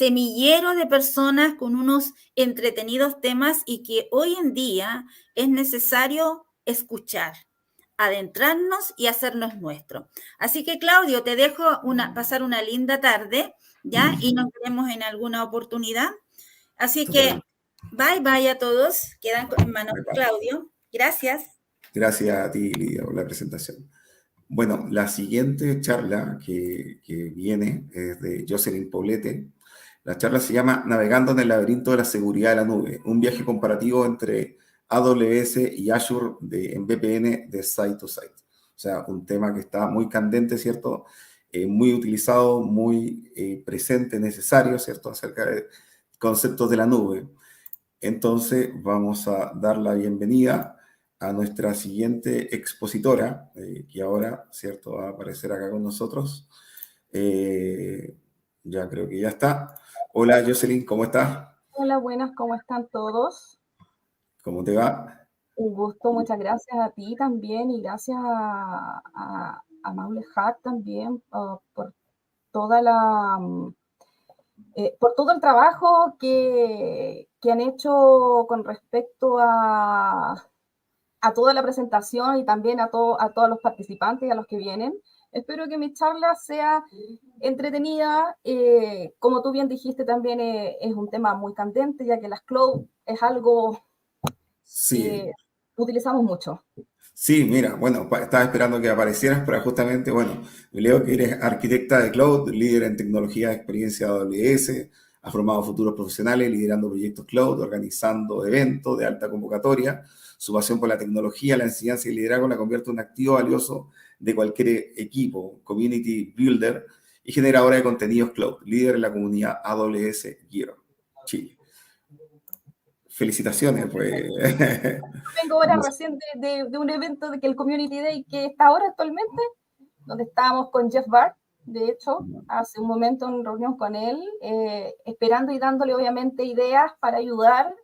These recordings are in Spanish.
semillero de personas con unos entretenidos temas y que hoy en día es necesario escuchar, adentrarnos y hacernos nuestro. Así que, Claudio, te dejo pasar una linda tarde, ¿ya? Y nos veremos en alguna oportunidad. Así que, bye bye a todos. Quedan en manos de Claudio. Gracias. Gracias a ti, Lidia, por la presentación. Bueno, la siguiente charla que viene es de Jocelyn Poblete. La charla se llama Navegando en el laberinto de la seguridad de la nube, un viaje comparativo entre AWS y Azure en VPN de site to site. O sea, un tema que está muy candente, ¿cierto? Muy utilizado, muy presente, necesario, ¿cierto? Acerca de conceptos de la nube. Entonces, vamos a dar la bienvenida a nuestra siguiente expositora, que ahora, ¿cierto?, va a aparecer acá con nosotros. Ya creo que ya está. Hola, Jocelyn, ¿cómo estás? Hola, buenas, ¿cómo están todos? ¿Cómo te va? Un gusto, muchas gracias a ti también y gracias a Maule Hack también por toda por todo el trabajo que han hecho con respecto a toda la presentación y también a todos los participantes y a los que vienen. Espero que mi charla sea entretenida. Como tú bien dijiste, también es un tema muy candente, ya que las cloud es algo que utilizamos mucho. Sí, mira, bueno, estaba esperando que aparecieras para justamente, bueno, leo que eres arquitecta de cloud, líder en tecnología de experiencia AWS, has formado futuros profesionales liderando proyectos cloud, organizando eventos de alta convocatoria. Su pasión por la tecnología, la enseñanza y el liderazgo la convierte en un activo valioso de cualquier equipo, community builder y generadora de contenidos cloud, líder en la comunidad AWS Gear Chile. Felicitaciones, pues. Vengo ahora recién de un evento de que el Community Day que está ahora actualmente, donde estábamos con Jeff Barr, de hecho, hace un momento en reunión con él, esperando y dándole obviamente ideas para ayudar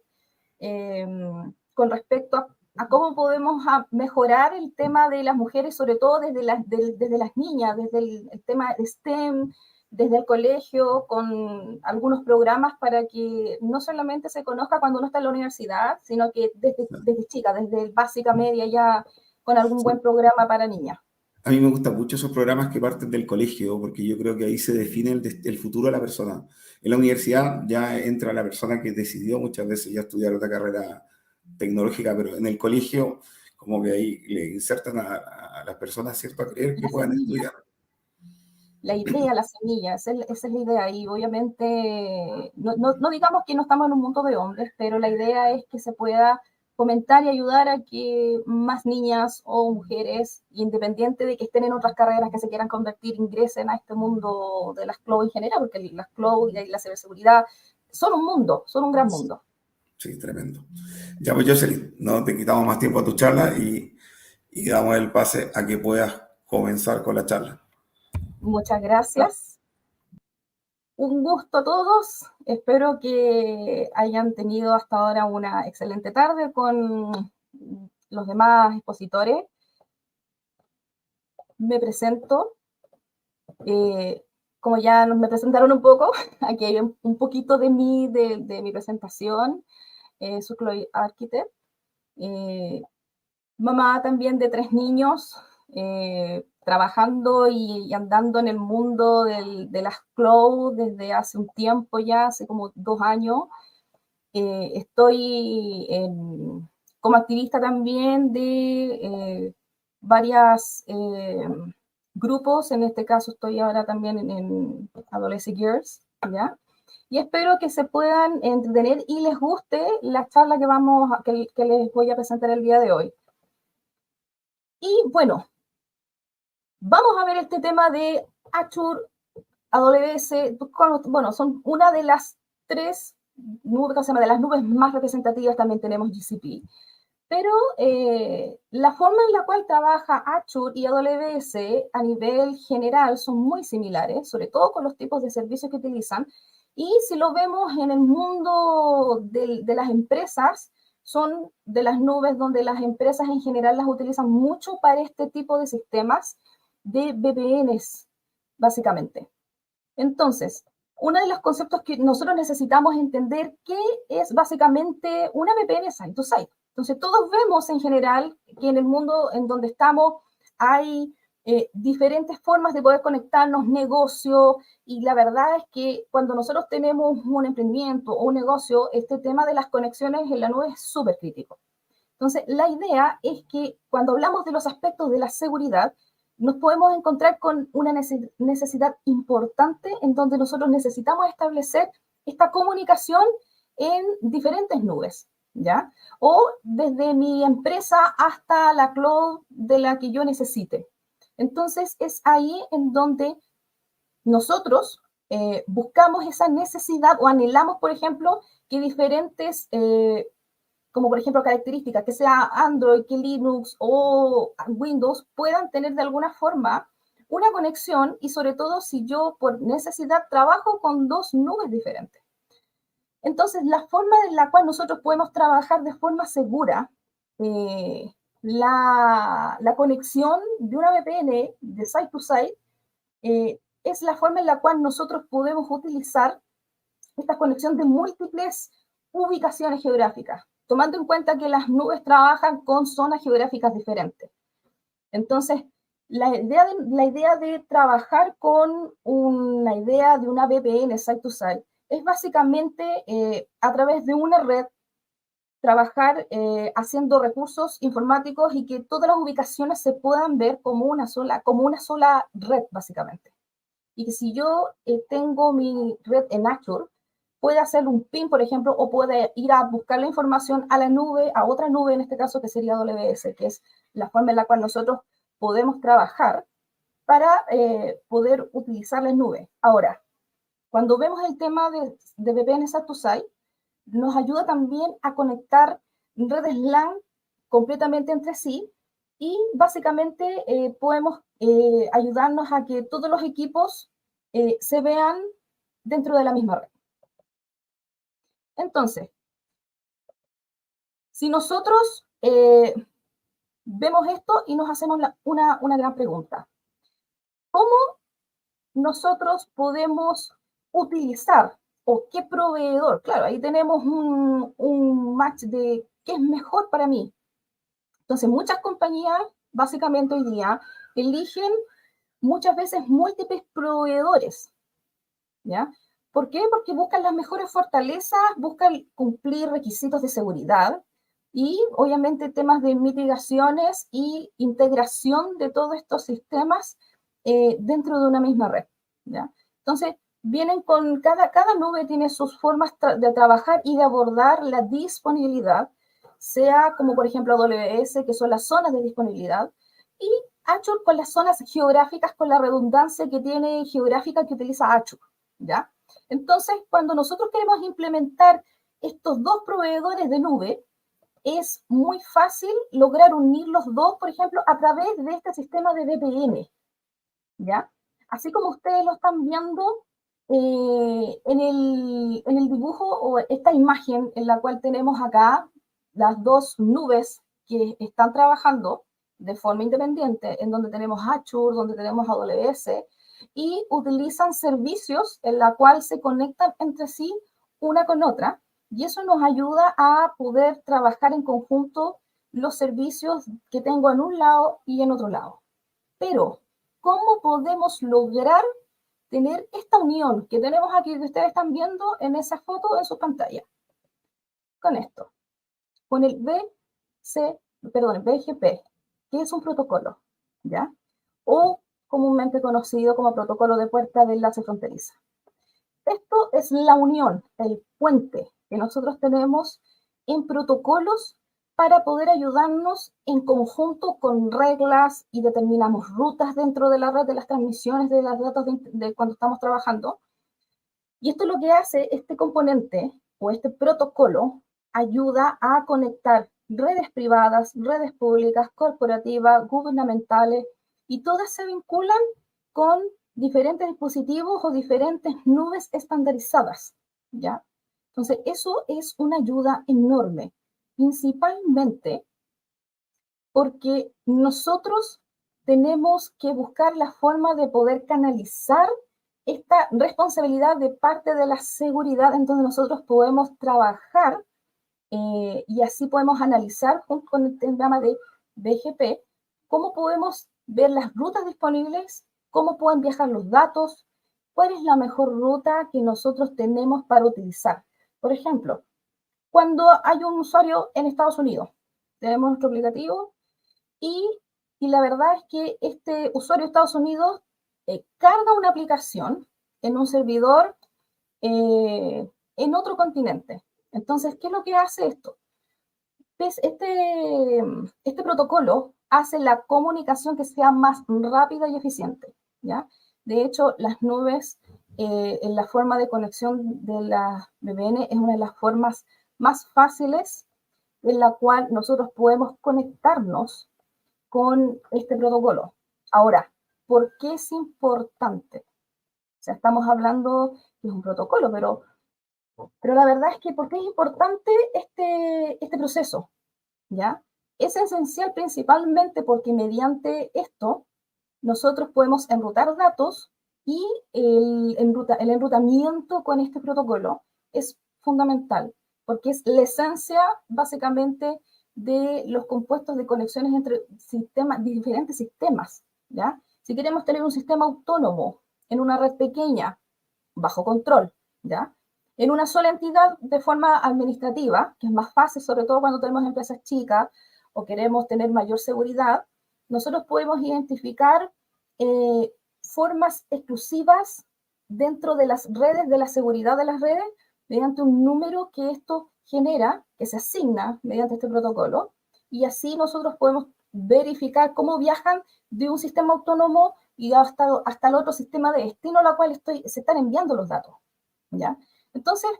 con respecto a cómo podemos mejorar el tema de las mujeres, sobre todo desde las niñas, desde el tema de STEM, desde el colegio, con algunos programas para que no solamente se conozca cuando uno está en la universidad, sino que desde chica, desde básica, media, ya con algún buen programa para niñas. A mí me gustan mucho esos programas que parten del colegio, porque yo creo que ahí se define el futuro de la persona. En la universidad ya entra la persona que decidió muchas veces ya estudiar otra carrera tecnológica, pero en el colegio como que ahí le insertan a las personas, ¿cierto?, a creer que puedan estudiar. La idea, la semilla, esa es la idea. Y obviamente, no digamos que no estamos en un mundo de hombres, pero la idea es que se pueda fomentar y ayudar a que más niñas o mujeres, independiente de que estén en otras carreras que se quieran convertir, ingresen a este mundo de las cloud en general, porque las cloud y la ciberseguridad son un mundo, son un gran mundo. Sí, tremendo. Ya pues, Jocelyn, no te quitamos más tiempo a tu charla y damos el pase a que puedas comenzar con la charla. Muchas gracias. Un gusto a todos. Espero que hayan tenido hasta ahora una excelente tarde con los demás expositores. Me presento. Como ya me presentaron un poco, aquí hay un poquito de mi presentación. Soy Chloe Architect. Mamá también de 3 niños, trabajando y andando en el mundo de las cloud desde hace un tiempo ya, hace como 2 años. Estoy como activista también de varios grupos, en este caso estoy ahora también en Adolescent Girls, ¿ya? Y espero que se puedan entretener y les guste la charla que les voy a presentar el día de hoy. Y bueno, vamos a ver este tema de Azure, AWS, bueno, son una de las 3 nubes, de las nubes más representativas. También tenemos GCP. Pero la forma en la cual trabaja Azure y AWS a nivel general son muy similares, sobre todo con los tipos de servicios que utilizan. Y si lo vemos en el mundo de las empresas, son de las nubes donde las empresas en general las utilizan mucho para este tipo de sistemas de VPNs, básicamente. Entonces, uno de los conceptos que nosotros necesitamos entender qué es básicamente una VPN site-to-site. Entonces, todos vemos en general que en el mundo en donde estamos hay diferentes formas de poder conectarnos, negocio, y la verdad es que cuando nosotros tenemos un emprendimiento o un negocio, este tema de las conexiones en la nube es súper crítico. Entonces, la idea es que cuando hablamos de los aspectos de la seguridad, nos podemos encontrar con una necesidad importante en donde nosotros necesitamos establecer esta comunicación en diferentes nubes, ¿ya? O desde mi empresa hasta la cloud de la que yo necesite. Entonces, es ahí en donde nosotros buscamos esa necesidad o anhelamos, por ejemplo, que diferentes como por ejemplo características, que sea Android, que Linux o Windows, puedan tener de alguna forma una conexión y sobre todo si yo por necesidad trabajo con dos nubes diferentes. Entonces, la forma en la cual nosotros podemos trabajar de forma segura la conexión de una VPN de site to site es la forma en la cual nosotros podemos utilizar esta conexión de múltiples ubicaciones geográficas, tomando en cuenta que las nubes trabajan con zonas geográficas diferentes. Entonces, la idea de trabajar con una idea de una VPN site-to-site es básicamente a través de una red trabajar haciendo recursos informáticos y que todas las ubicaciones se puedan ver como una sola red, básicamente. Y que si yo tengo mi red en Azure, puede hacer un ping, por ejemplo, o puede ir a buscar la información a la nube, a otra nube, en este caso que sería AWS, que es la forma en la cual nosotros podemos trabajar para poder utilizar la nube. Ahora, cuando vemos el tema de VPN Site-to-Site, nos ayuda también a conectar redes LAN completamente entre sí y básicamente podemos ayudarnos a que todos los equipos se vean dentro de la misma red. Entonces, si nosotros vemos esto y nos hacemos una gran pregunta, ¿cómo nosotros podemos utilizar o qué proveedor? Claro, ahí tenemos un match de qué es mejor para mí. Entonces, muchas compañías, básicamente hoy día, eligen muchas veces múltiples proveedores, ¿ya? ¿Por qué? Porque buscan las mejores fortalezas, buscan cumplir requisitos de seguridad y obviamente temas de mitigaciones y integración de todos estos sistemas dentro de una misma red, ¿ya? Entonces, vienen con cada nube tiene sus formas de trabajar y de abordar la disponibilidad, sea como por ejemplo AWS, que son las zonas de disponibilidad, y Azure con las zonas geográficas, con la redundancia que tiene geográfica que utiliza Azure, ¿ya? Entonces, cuando nosotros queremos implementar estos dos proveedores de nube, es muy fácil lograr unir los dos, por ejemplo, a través de este sistema de VPN, ¿ya? Así como ustedes lo están viendo en el dibujo o esta imagen en la cual tenemos acá las dos nubes que están trabajando de forma independiente, en donde tenemos Azure, donde tenemos AWS, y utilizan servicios en la cual se conectan entre sí una con otra, y eso nos ayuda a poder trabajar en conjunto los servicios que tengo en un lado y en otro lado. Pero, ¿cómo podemos lograr tener esta unión que tenemos aquí, que ustedes están viendo en esa foto en su pantalla? Con esto, con el BGP, que es un protocolo, ¿ya? O comúnmente conocido como protocolo de puerta de enlace fronteriza. Esto es la unión, el puente que nosotros tenemos en protocolos para poder ayudarnos en conjunto con reglas y determinamos rutas dentro de la red de las transmisiones de los datos de cuando estamos trabajando. Y esto lo que hace este componente o este protocolo ayuda a conectar redes privadas, redes públicas, corporativas, gubernamentales, y todas se vinculan con diferentes dispositivos o diferentes nubes estandarizadas, ¿ya? Entonces, eso es una ayuda enorme, principalmente porque nosotros tenemos que buscar la forma de poder canalizar esta responsabilidad de parte de la seguridad en donde nosotros podemos trabajar y así podemos analizar junto con el programa de BGP cómo podemos ver las rutas disponibles, cómo pueden viajar los datos, cuál es la mejor ruta que nosotros tenemos para utilizar. Por ejemplo, cuando hay un usuario en Estados Unidos, tenemos nuestro aplicativo y la verdad es que este usuario de Estados Unidos carga una aplicación en un servidor en otro continente. Entonces, ¿qué es lo que hace esto? Pues este protocolo hace la comunicación que sea más rápida y eficiente, ¿ya? De hecho, las nubes en la forma de conexión de la VPN es una de las formas más fáciles en la cual nosotros podemos conectarnos con este protocolo. Ahora, ¿por qué es importante? O sea, estamos hablando que es un protocolo, pero la verdad es que ¿por qué es importante este proceso? ¿Ya? Es esencial principalmente porque mediante esto nosotros podemos enrutar datos y el enrutamiento con este protocolo es fundamental porque es la esencia básicamente de los compuestos de conexiones entre diferentes sistemas, ¿ya? Si queremos tener un sistema autónomo en una red pequeña, bajo control, ¿ya? En una sola entidad de forma administrativa, que es más fácil, sobre todo cuando tenemos empresas chicas o queremos tener mayor seguridad, nosotros podemos identificar formas exclusivas dentro de las redes, de la seguridad de las redes, mediante un número que esto genera, que se asigna mediante este protocolo, y así nosotros podemos verificar cómo viajan de un sistema autónomo y hasta el otro sistema de destino a la cual se están enviando los datos, ¿ya? Entonces,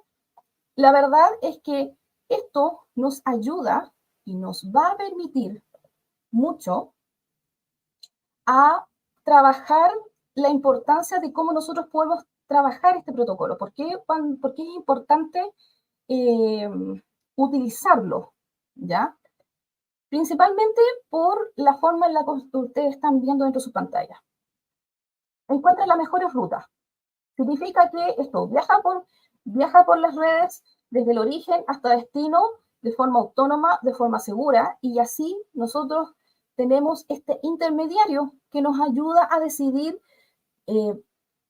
la verdad es que esto nos ayuda y nos va a permitir mucho a trabajar la importancia de cómo nosotros podemos trabajar este protocolo. ¿Por qué es importante utilizarlo? ¿Ya? Principalmente por la forma en la que ustedes están viendo dentro de sus pantallas. Encuentran las mejores rutas. Significa que esto viaja por las redes desde el origen hasta destino de forma autónoma, de forma segura, y así nosotros tenemos este intermediario que nos ayuda a decidir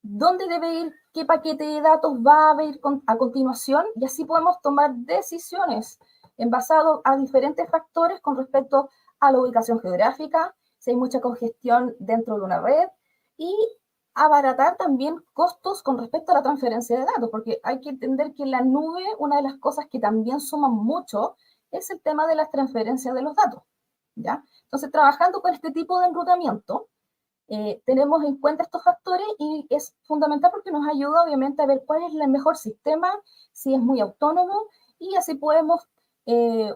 dónde debe ir, qué paquete de datos va a haber a continuación, y así podemos tomar decisiones en basado a diferentes factores con respecto a la ubicación geográfica, si hay mucha congestión dentro de una red, y abaratar también costos con respecto a la transferencia de datos, porque hay que entender que en la nube una de las cosas que también suman mucho es el tema de la transferencia de los datos, ¿ya? Entonces, trabajando con este tipo de enrutamiento, tenemos en cuenta estos factores y es fundamental porque nos ayuda obviamente a ver cuál es el mejor sistema, si es muy autónomo, y así podemos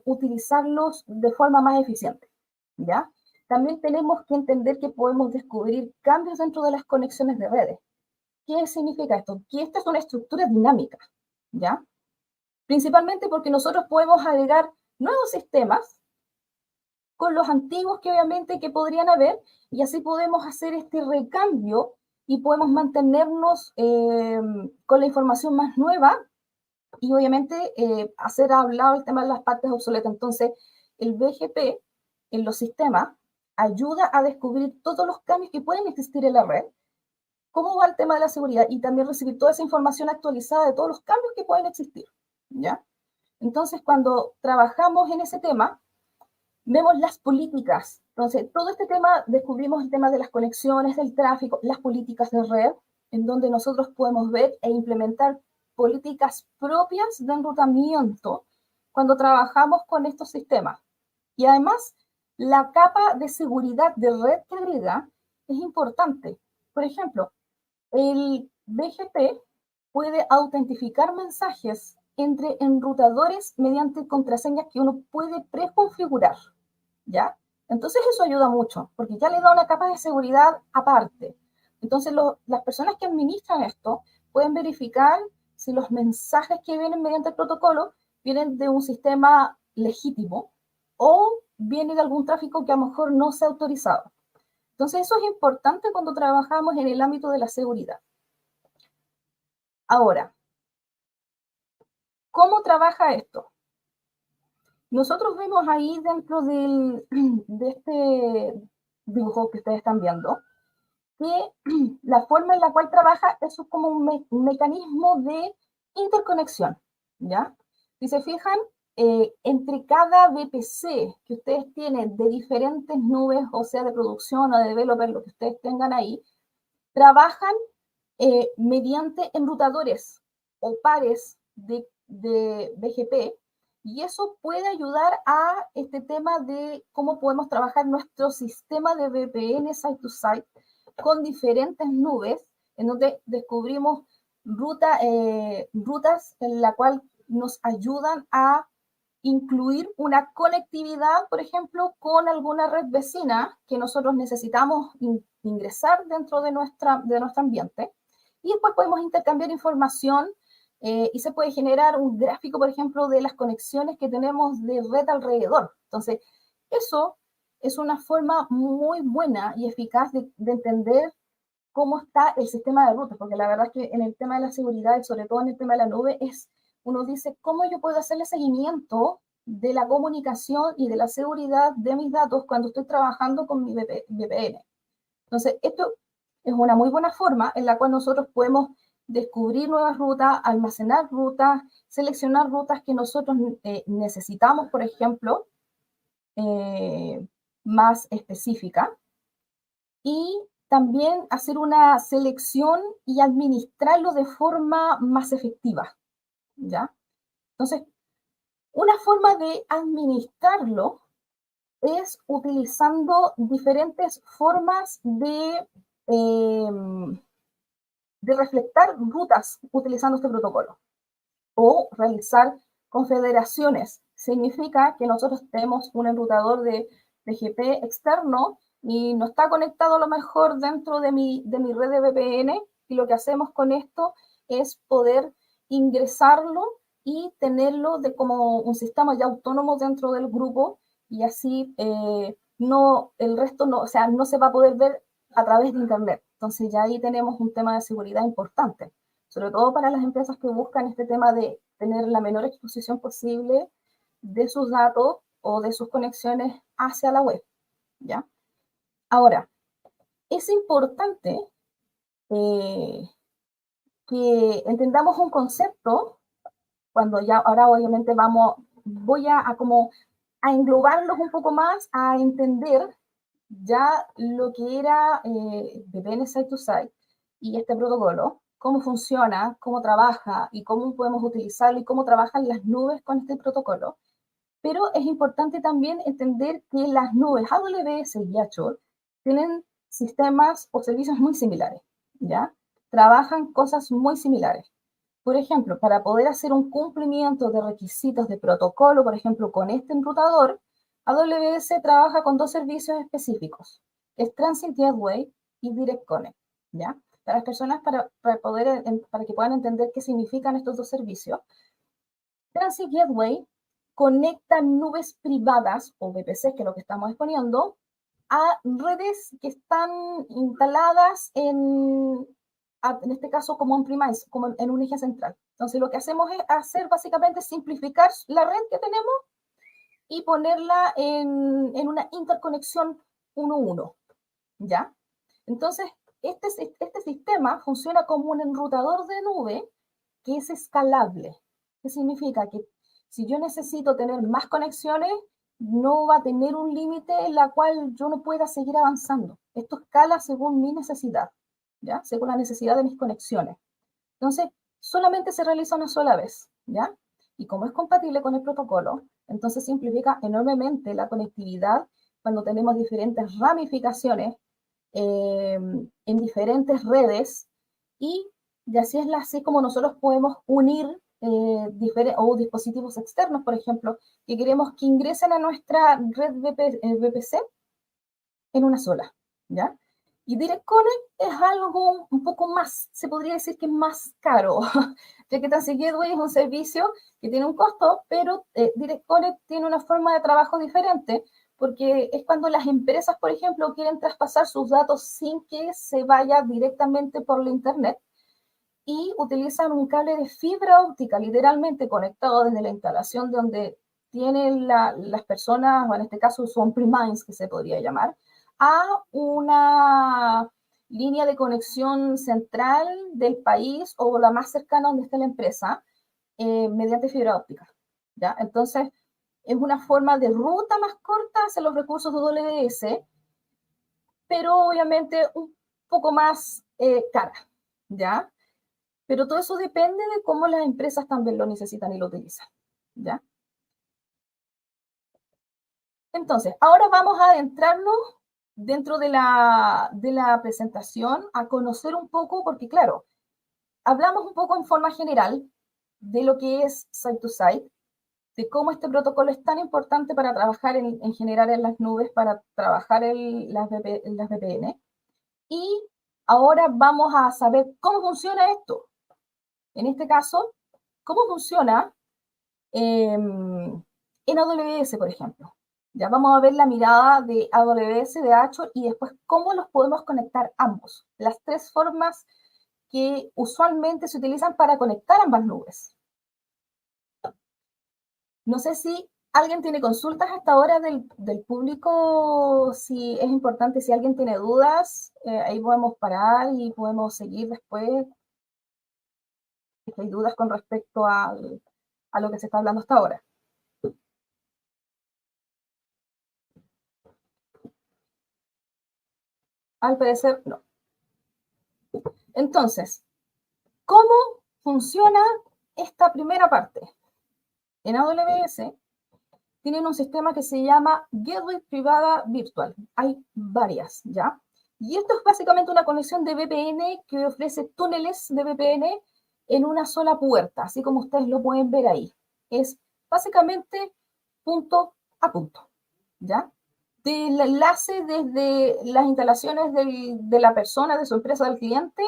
utilizarlos de forma más eficiente, ¿ya? También tenemos que entender que podemos descubrir cambios dentro de las conexiones de redes. ¿Qué significa esto? Que esta es una estructura dinámica, ¿ya? Principalmente porque nosotros podemos agregar nuevos sistemas con los antiguos que obviamente que podrían haber, y así podemos hacer este recambio y podemos mantenernos con la información más nueva y obviamente hacer hablado el tema de las partes obsoletas. Entonces, el BGP en los sistemas ayuda a descubrir todos los cambios que pueden existir en la red, cómo va el tema de la seguridad y también recibir toda esa información actualizada de todos los cambios que pueden existir, ¿ya? Entonces, cuando trabajamos en ese tema, vemos las políticas. Entonces, todo este tema, descubrimos el tema de las conexiones, del tráfico, las políticas de red, en donde nosotros podemos ver e implementar políticas propias de enrutamiento cuando trabajamos con estos sistemas. Y además, la capa de seguridad de red que agrega es importante. Por ejemplo, el BGP puede autentificar mensajes entre enrutadores mediante contraseñas que uno puede preconfigurar, ¿ya? Entonces eso ayuda mucho, porque ya le da una capa de seguridad aparte. Entonces las personas que administran esto pueden verificar si los mensajes que vienen mediante el protocolo vienen de un sistema legítimo o viene de algún tráfico que a lo mejor no se ha autorizado. Entonces eso es importante cuando trabajamos en el ámbito de la seguridad. Ahora, ¿cómo trabaja esto? Nosotros vemos ahí dentro de este dibujo que ustedes están viendo, que la forma en la cual trabaja es como un mecanismo de interconexión, ¿ya? Si se fijan, entre cada VPC que ustedes tienen de diferentes nubes, o sea, de producción o de developer, lo que ustedes tengan ahí, trabajan mediante enrutadores o pares de BGP, y eso puede ayudar a este tema de cómo podemos trabajar nuestro sistema de VPN site-to-site con diferentes nubes, en donde descubrimos rutas en la cual nos ayudan a incluir una conectividad, por ejemplo, con alguna red vecina que nosotros necesitamos ingresar dentro de nuestro ambiente. Y después podemos intercambiar información y se puede generar un gráfico, por ejemplo, de las conexiones que tenemos de red alrededor. Entonces, eso es una forma muy buena y eficaz de entender cómo está el sistema de rutas, porque la verdad es que en el tema de la seguridad y sobre todo en el tema de la nube, uno dice, ¿cómo yo puedo hacerle seguimiento de la comunicación y de la seguridad de mis datos cuando estoy trabajando con mi VPN? Entonces, esto es una muy buena forma en la cual nosotros podemos descubrir nuevas rutas, almacenar rutas, seleccionar rutas que nosotros necesitamos, por ejemplo, más específica, y también hacer una selección y administrarlo de forma más efectiva, ¿ya? Entonces, una forma de administrarlo es utilizando diferentes formas de reflectar rutas utilizando este protocolo o realizar confederaciones. Significa que nosotros tenemos un enrutador de BGP externo y no está conectado a lo mejor dentro de mi red de VPN, y lo que hacemos con esto es poder ingresarlo y tenerlo como un sistema ya autónomo dentro del grupo, y así el resto no se va a poder ver a través de Internet. Entonces ya ahí tenemos un tema de seguridad importante, sobre todo para las empresas que buscan este tema de tener la menor exposición posible de sus datos o de sus conexiones hacia la web, ¿ya? Ahora, es importante que entendamos un concepto cuando ya, ahora obviamente voy a como a englobarlos un poco más, a entender ya lo que era VPN Site-to-Site y este protocolo, cómo funciona, cómo trabaja y cómo podemos utilizarlo y cómo trabajan las nubes con este protocolo. Pero es importante también entender que las nubes AWS y Azure tienen sistemas o servicios muy similares, ¿ya? Trabajan cosas muy similares. Por ejemplo, para poder hacer un cumplimiento de requisitos de protocolo, por ejemplo, con este enrutador, AWS trabaja con dos servicios específicos, que es Transit Gateway y Direct Connect, ¿ya? Para las personas, para que puedan entender qué significan estos dos servicios, Transit Gateway conecta nubes privadas, o VPC, que es lo que estamos exponiendo, a redes que están instaladas en este caso como on-premise, como en un eje central. Entonces lo que hacemos es básicamente simplificar la red que tenemos y ponerla en una interconexión 1-1, ¿ya? Entonces, este sistema funciona como un enrutador de nube que es escalable. ¿Qué significa? Que si yo necesito tener más conexiones, no va a tener un límite en la cual yo no pueda seguir avanzando. Esto escala según mi necesidad, ¿ya? Según la necesidad de mis conexiones. Entonces, solamente se realiza una sola vez, ¿ya? Y como es compatible con el protocolo, entonces simplifica enormemente la conectividad cuando tenemos diferentes ramificaciones en diferentes redes, y así como nosotros podemos unir o dispositivos externos, por ejemplo, que queremos que ingresen a nuestra red VPC en una sola, ¿ya? Y Direct Connect es algo un poco más, se podría decir que es más caro, ya que Transit Gateway es un servicio que tiene un costo, pero Direct Connect tiene una forma de trabajo diferente, porque es cuando las empresas, por ejemplo, quieren traspasar sus datos sin que se vaya directamente por la internet, y utilizan un cable de fibra óptica literalmente conectado desde la instalación donde tienen las personas, o en este caso son on-premise, que se podría llamar, a una línea de conexión central del país o la más cercana donde esté la empresa, mediante fibra óptica, ¿ya? Entonces, es una forma de ruta más corta hacia los recursos de WS, pero obviamente un poco más cara, ¿ya? Pero todo eso depende de cómo las empresas también lo necesitan y lo utilizan, ¿ya? Entonces, ahora vamos a adentrarnos dentro de la presentación a conocer un poco, porque claro, hablamos un poco en forma general de lo que es Site-to-Site, de cómo este protocolo es tan importante para trabajar en general en las nubes, para trabajar en las VPN. Y ahora vamos a saber cómo funciona esto. En este caso, cómo funciona en AWS, por ejemplo. Ya vamos a ver la mirada de AWS, de Azure, y después cómo los podemos conectar ambos. Las tres formas que usualmente se utilizan para conectar ambas nubes. No sé si alguien tiene consultas hasta ahora del público, si es importante, si alguien tiene dudas, ahí podemos parar y podemos seguir después. Si hay dudas con respecto a lo que se está hablando hasta ahora. Al parecer, no. Entonces, ¿cómo funciona esta primera parte? En AWS tienen un sistema que se llama Gateway Privada Virtual. Hay varias, ¿ya? Y esto es básicamente una conexión de VPN que ofrece túneles de VPN en una sola puerta, así como ustedes lo pueden ver ahí. Es básicamente punto a punto, ¿ya? Del enlace desde las instalaciones de la persona, de su empresa, del cliente,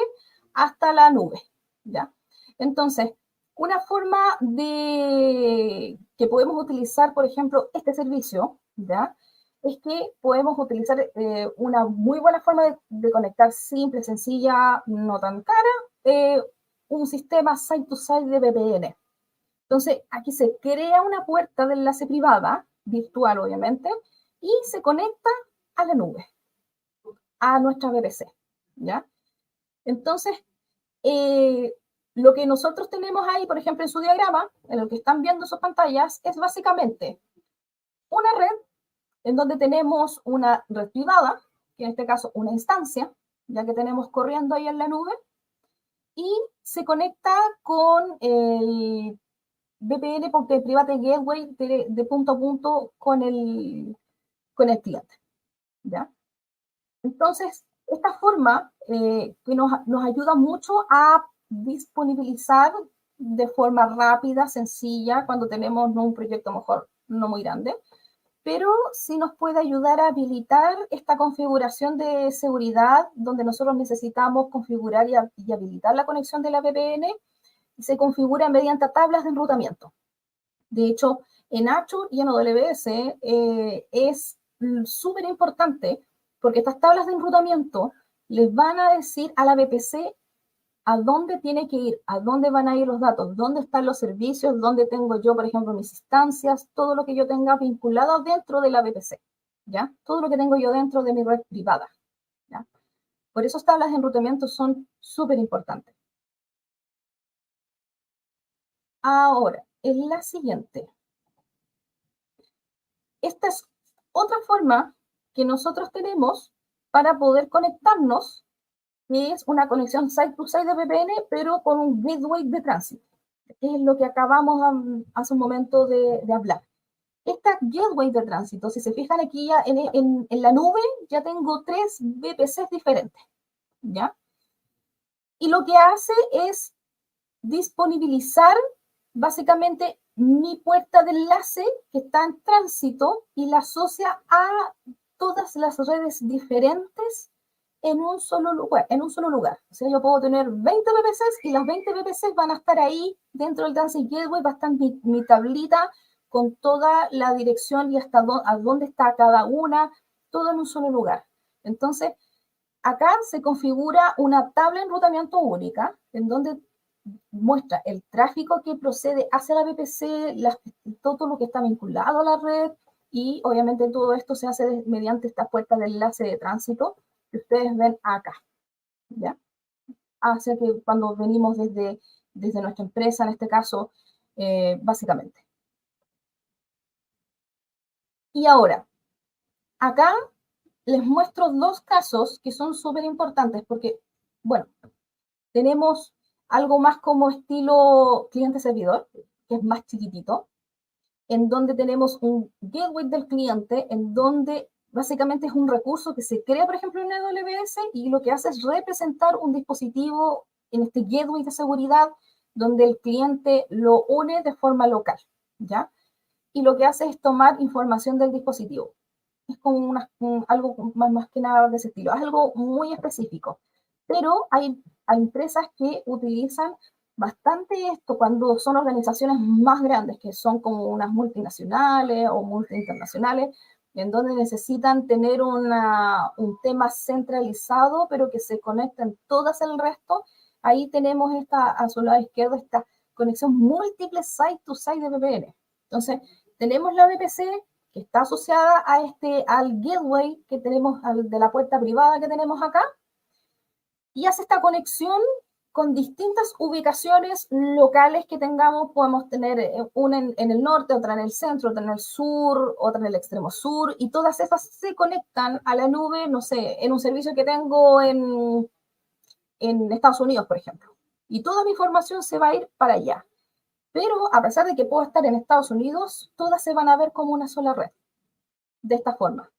hasta la nube, ¿ya? Entonces, una forma de que podemos utilizar, por ejemplo, este servicio, ¿ya? Es que podemos utilizar una muy buena forma de conectar simple, sencilla, no tan cara, un sistema site-to-site de VPN. Entonces, aquí se crea una puerta de enlace privada, virtual obviamente, y se conecta a la nube, a nuestra VPC, ¿ya? Entonces, lo que nosotros tenemos ahí, por ejemplo, en su diagrama, en el que están viendo sus pantallas, es básicamente una red en donde tenemos una red privada, que en este caso una instancia, ya que tenemos corriendo ahí en la nube, y se conecta con el VPN porque Private Gateway de punto a punto con el cliente, ¿ya? Entonces, esta forma que nos ayuda mucho a disponibilizar de forma rápida, sencilla, cuando tenemos un proyecto mejor no muy grande, pero sí nos puede ayudar a habilitar esta configuración de seguridad donde nosotros necesitamos configurar y habilitar la conexión de la VPN y se configura mediante tablas de enrutamiento. De hecho, en Azure y en AWS es súper importante porque estas tablas de enrutamiento les van a decir a la VPC a dónde tiene que ir, a dónde van a ir los datos, dónde están los servicios, dónde tengo yo, por ejemplo, mis instancias, todo lo que yo tenga vinculado dentro de la VPC, ¿ya? Todo lo que tengo yo dentro de mi red privada, ¿ya? Por eso estas tablas de enrutamiento son súper importantes. Ahora, en la siguiente. Esta es otra forma que nosotros tenemos para poder conectarnos, que es una conexión site-to-site de VPN, pero con un gateway de tránsito, que es lo que acabamos hace un momento de hablar. Esta gateway de tránsito, si se fijan aquí ya en la nube, ya tengo 3 VPCs diferentes, ¿ya? Y lo que hace es disponibilizar básicamente mi puerta de enlace que está en tránsito y la asocia a todas las redes diferentes en un solo lugar. O sea, yo puedo tener 20 VPCs y las 20 VPCs van a estar ahí dentro del Transit Gateway, va a estar mi tablita con toda la dirección y hasta dónde está cada una, todo en un solo lugar. Entonces, acá se configura una tabla de enrutamiento única, en donde muestra el tráfico que procede hacia la VPC, todo lo que está vinculado a la red, y obviamente todo esto se hace mediante esta puerta de enlace de tránsito que ustedes ven acá, ¿ya? Hacia que cuando venimos desde nuestra empresa, en este caso, básicamente. Y ahora, acá les muestro dos casos que son súper importantes porque, bueno, tenemos algo más como estilo cliente-servidor, que es más chiquitito, en donde tenemos un gateway del cliente, en donde básicamente es un recurso que se crea, por ejemplo, en AWS, y lo que hace es representar un dispositivo en este gateway de seguridad, donde el cliente lo une de forma local, ¿ya? Y lo que hace es tomar información del dispositivo. Es como algo más que nada de ese estilo. Es algo muy específico. Pero hay empresas que utilizan bastante esto cuando son organizaciones más grandes, que son como unas multinacionales o multi-internacionales, en donde necesitan tener un tema centralizado, pero que se conecten todas el resto. Ahí tenemos a su lado izquierdo esta conexión múltiple site-to-site de VPN. Entonces, tenemos la VPC que está asociada al gateway que tenemos, de la puerta privada que tenemos acá, y hace esta conexión con distintas ubicaciones locales que tengamos. Podemos tener una en el norte, otra en el centro, otra en el sur, otra en el extremo sur, y todas esas se conectan a la nube, no sé, en un servicio que tengo en Estados Unidos, por ejemplo. Y toda mi información se va a ir para allá. Pero a pesar de que puedo estar en Estados Unidos, todas se van a ver como una sola red, de esta forma.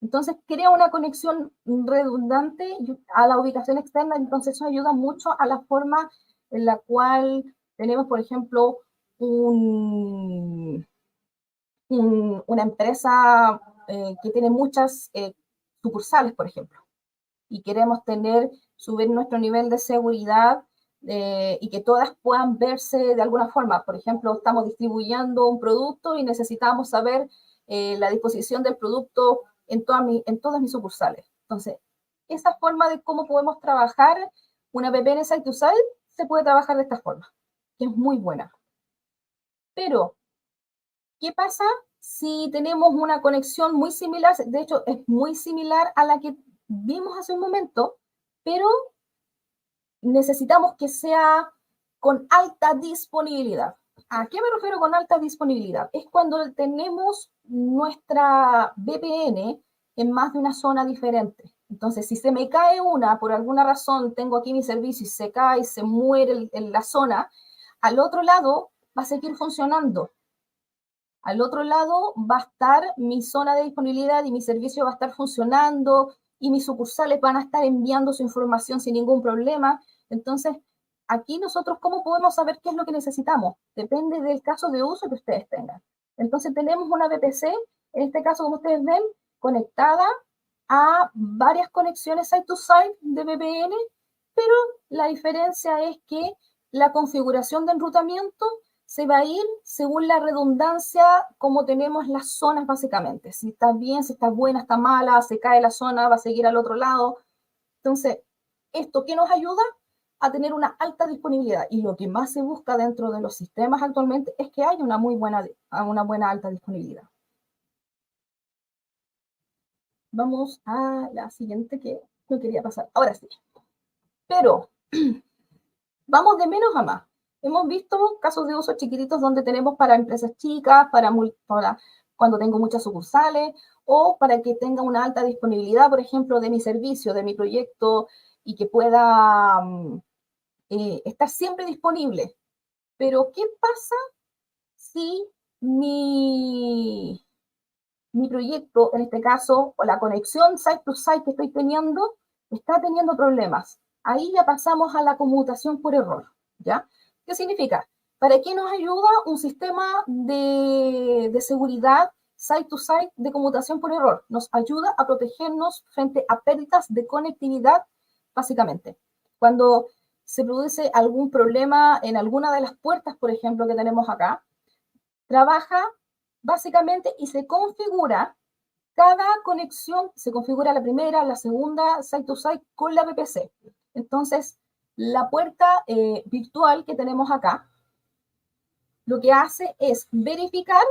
Entonces crea una conexión redundante a la ubicación externa, entonces eso ayuda mucho a la forma en la cual tenemos, por ejemplo, una empresa que tiene muchas sucursales, por ejemplo, y queremos subir nuestro nivel de seguridad y que todas puedan verse de alguna forma. Por ejemplo, estamos distribuyendo un producto y necesitamos saber la disposición del producto en todas mis sucursales. Entonces, esa forma de cómo podemos trabajar una VPN site-to-site se puede trabajar de esta forma, que es muy buena. Pero, ¿qué pasa si tenemos una conexión muy similar? De hecho, es muy similar a la que vimos hace un momento, pero necesitamos que sea con alta disponibilidad. ¿A qué me refiero con alta disponibilidad? Es cuando tenemos nuestra VPN en más de una zona diferente. Entonces, si se me cae una, por alguna razón, tengo aquí mi servicio y se cae, se muere en la zona, al otro lado va a seguir funcionando. Al otro lado va a estar mi zona de disponibilidad y mi servicio va a estar funcionando y mis sucursales van a estar enviando su información sin ningún problema. Entonces, aquí nosotros, ¿cómo podemos saber qué es lo que necesitamos? Depende del caso de uso que ustedes tengan. Entonces, tenemos una VPC, en este caso, como ustedes ven, conectada a varias conexiones site-to-site de VPN, pero la diferencia es que la configuración de enrutamiento se va a ir según la redundancia, como tenemos las zonas básicamente. Si está bien, si está buena, está mala, se cae la zona, va a seguir al otro lado. Entonces, ¿esto qué nos ayuda? A tener una alta disponibilidad. Y lo que más se busca dentro de los sistemas actualmente es que haya una buena alta disponibilidad. Vamos a la siguiente que no quería pasar. Ahora sí. Pero vamos de menos a más. Hemos visto casos de uso chiquititos donde tenemos para empresas chicas, para cuando tengo muchas sucursales, o para que tenga una alta disponibilidad, por ejemplo, de mi servicio, de mi proyecto, y que pueda estar siempre disponible. Pero, ¿qué pasa si mi proyecto, en este caso, o la conexión site-to-site que estoy teniendo, está teniendo problemas? Ahí ya pasamos a la conmutación por error, ¿ya? ¿Qué significa? ¿Para qué nos ayuda un sistema de seguridad site-to-site de conmutación por error? Nos ayuda a protegernos frente a pérdidas de conectividad, básicamente. Cuando se produce algún problema en alguna de las puertas, por ejemplo, que tenemos acá, trabaja básicamente y se configura cada conexión, se configura la primera, la segunda, site-to-site con la VPC. Entonces, La puerta virtual que tenemos acá, lo que hace es verificar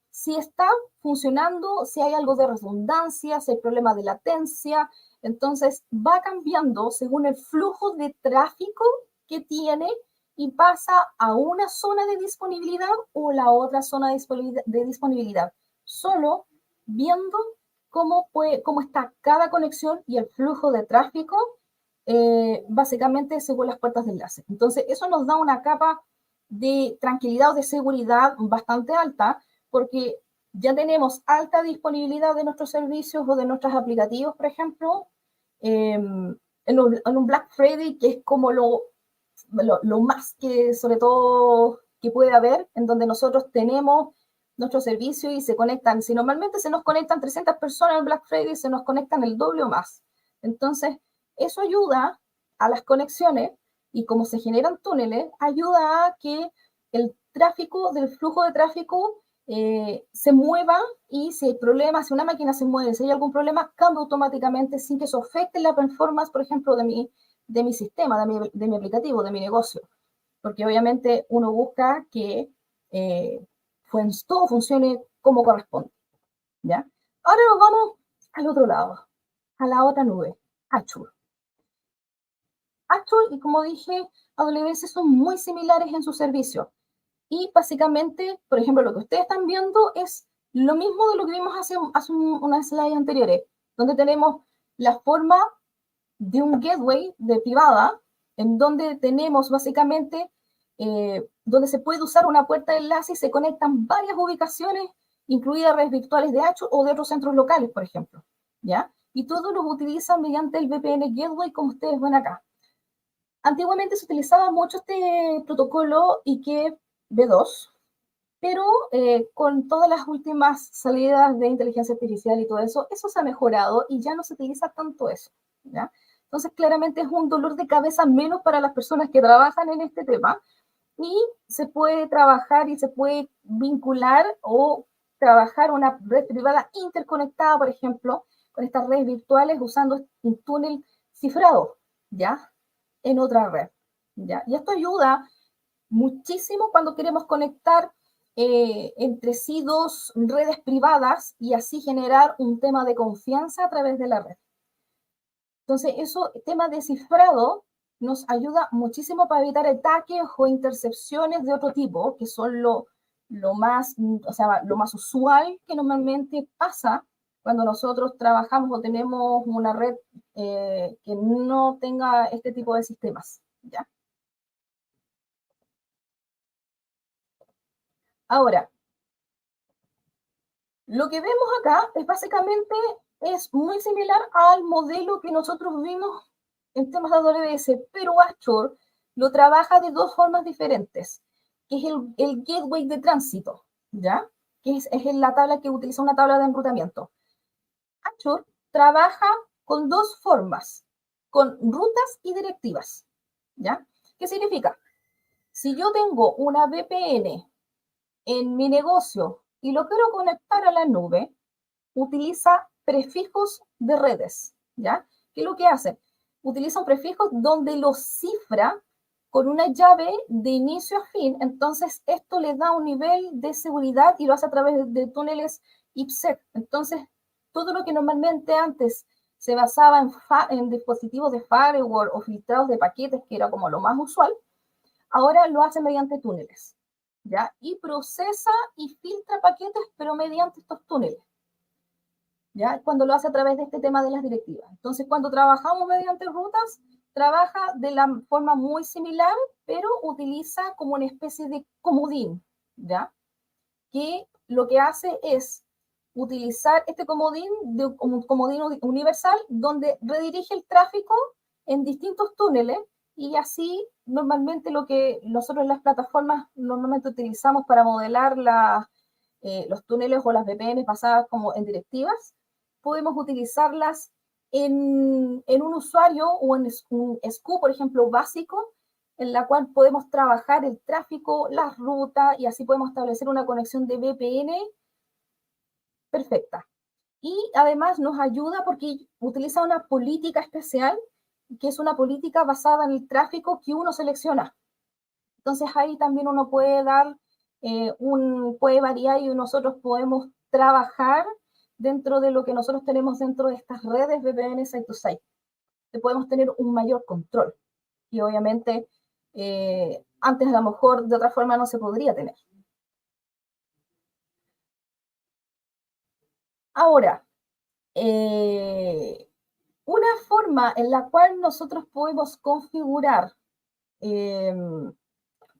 si está funcionando, si hay algo de redundancia, si hay problema de latencia. Entonces va cambiando según el flujo de tráfico que tiene y pasa a una zona de disponibilidad o la otra zona de disponibilidad, solo viendo cómo está cada conexión y el flujo de tráfico, básicamente según las puertas de enlace. Entonces eso nos da una capa de tranquilidad o de seguridad bastante alta, porque ya tenemos alta disponibilidad de nuestros servicios o de nuestros aplicativos, por ejemplo, en un Black Friday, que es como lo más que, sobre todo, que puede haber, en donde nosotros tenemos nuestro servicio y se conectan. Si normalmente se nos conectan 300 personas en Black Friday, se nos conectan el doble o más. Entonces, eso ayuda a las conexiones y como se generan túneles, ayuda a que el tráfico, del flujo de tráfico, se mueva, y si hay problemas, si una máquina se mueve, si hay algún problema, cambia automáticamente sin que eso afecte la performance, por ejemplo, de mi sistema, de mi aplicativo, de mi negocio. Porque obviamente uno busca que todo funcione como corresponde, ¿ya? Ahora nos vamos al otro lado, a la otra nube, Azure. Azure, y como dije, AWS son muy similares en su servicio. Y básicamente, por ejemplo, lo que ustedes están viendo es lo mismo de lo que vimos hace unas slides anteriores, donde tenemos la forma de un gateway de privada, en donde tenemos básicamente, donde se puede usar una puerta de enlace y se conectan varias ubicaciones, incluidas redes virtuales de Azure o de otros centros locales, por ejemplo, ¿ya? Y todos los utilizan mediante el VPN Gateway, como ustedes ven acá. Antiguamente se utilizaba mucho este protocolo IKE V2, pero con todas las últimas salidas de inteligencia artificial y todo eso, eso se ha mejorado y ya no se utiliza tanto eso, ¿ya? Entonces, claramente es un dolor de cabeza menos para las personas que trabajan en este tema, y se puede trabajar y se puede vincular o trabajar una red privada interconectada, por ejemplo, con estas redes virtuales usando un túnel cifrado, ¿ya? En otra red, ¿ya? Y esto ayuda muchísimo cuando queremos conectar entre sí dos redes privadas y así generar un tema de confianza a través de la red. Entonces, eso, tema de cifrado, nos ayuda muchísimo para evitar ataques o intercepciones de otro tipo, que son lo más, o sea, lo más usual que normalmente pasa cuando nosotros trabajamos o tenemos una red que no tenga este tipo de sistemas, ¿ya? Ahora, lo que vemos acá es básicamente, es muy similar al modelo que nosotros vimos en temas de AWS, pero Azure lo trabaja de dos formas diferentes, que es el gateway de tránsito, ¿ya? Que es la tabla que utiliza una tabla de enrutamiento. Azure trabaja con dos formas, con rutas y directivas, ¿ya? ¿Qué significa? Si yo tengo una VPN en mi negocio y lo quiero conectar a la nube, utiliza prefijos de redes, ¿ya? ¿Qué es lo que hace? Utiliza un prefijo donde lo cifra con una llave de inicio a fin, entonces esto le da un nivel de seguridad y lo hace a través de túneles IPsec. Entonces, todo lo que normalmente antes se basaba en dispositivos de firewall o filtrados de paquetes, que era como lo más usual, ahora lo hace mediante túneles, ¿ya? Y procesa y filtra paquetes, pero mediante estos túneles, ¿ya? Cuando lo hace a través de este tema de las directivas. Entonces, cuando trabajamos mediante rutas, trabaja de la forma muy similar, pero utiliza como una especie de comodín, ¿ya? Que lo que hace es utilizar este comodín, un comodín universal, donde redirige el tráfico en distintos túneles, y así normalmente lo que nosotros en las plataformas normalmente utilizamos para modelar los túneles o las VPNs basadas como en directivas, podemos utilizarlas en un usuario o en un SKU, por ejemplo, básico, en la cual podemos trabajar el tráfico, las rutas, y así podemos establecer una conexión de VPN perfecta. Y además nos ayuda porque utiliza una política especial que es una política basada en el tráfico que uno selecciona. Entonces ahí también uno puede dar, puede variar y nosotros podemos trabajar dentro de lo que nosotros tenemos dentro de estas redes VPN Site-to-Site. Podemos tener un mayor control. Y obviamente antes a lo mejor de otra forma no se podría tener. Ahora, una forma en la cual nosotros podemos configurar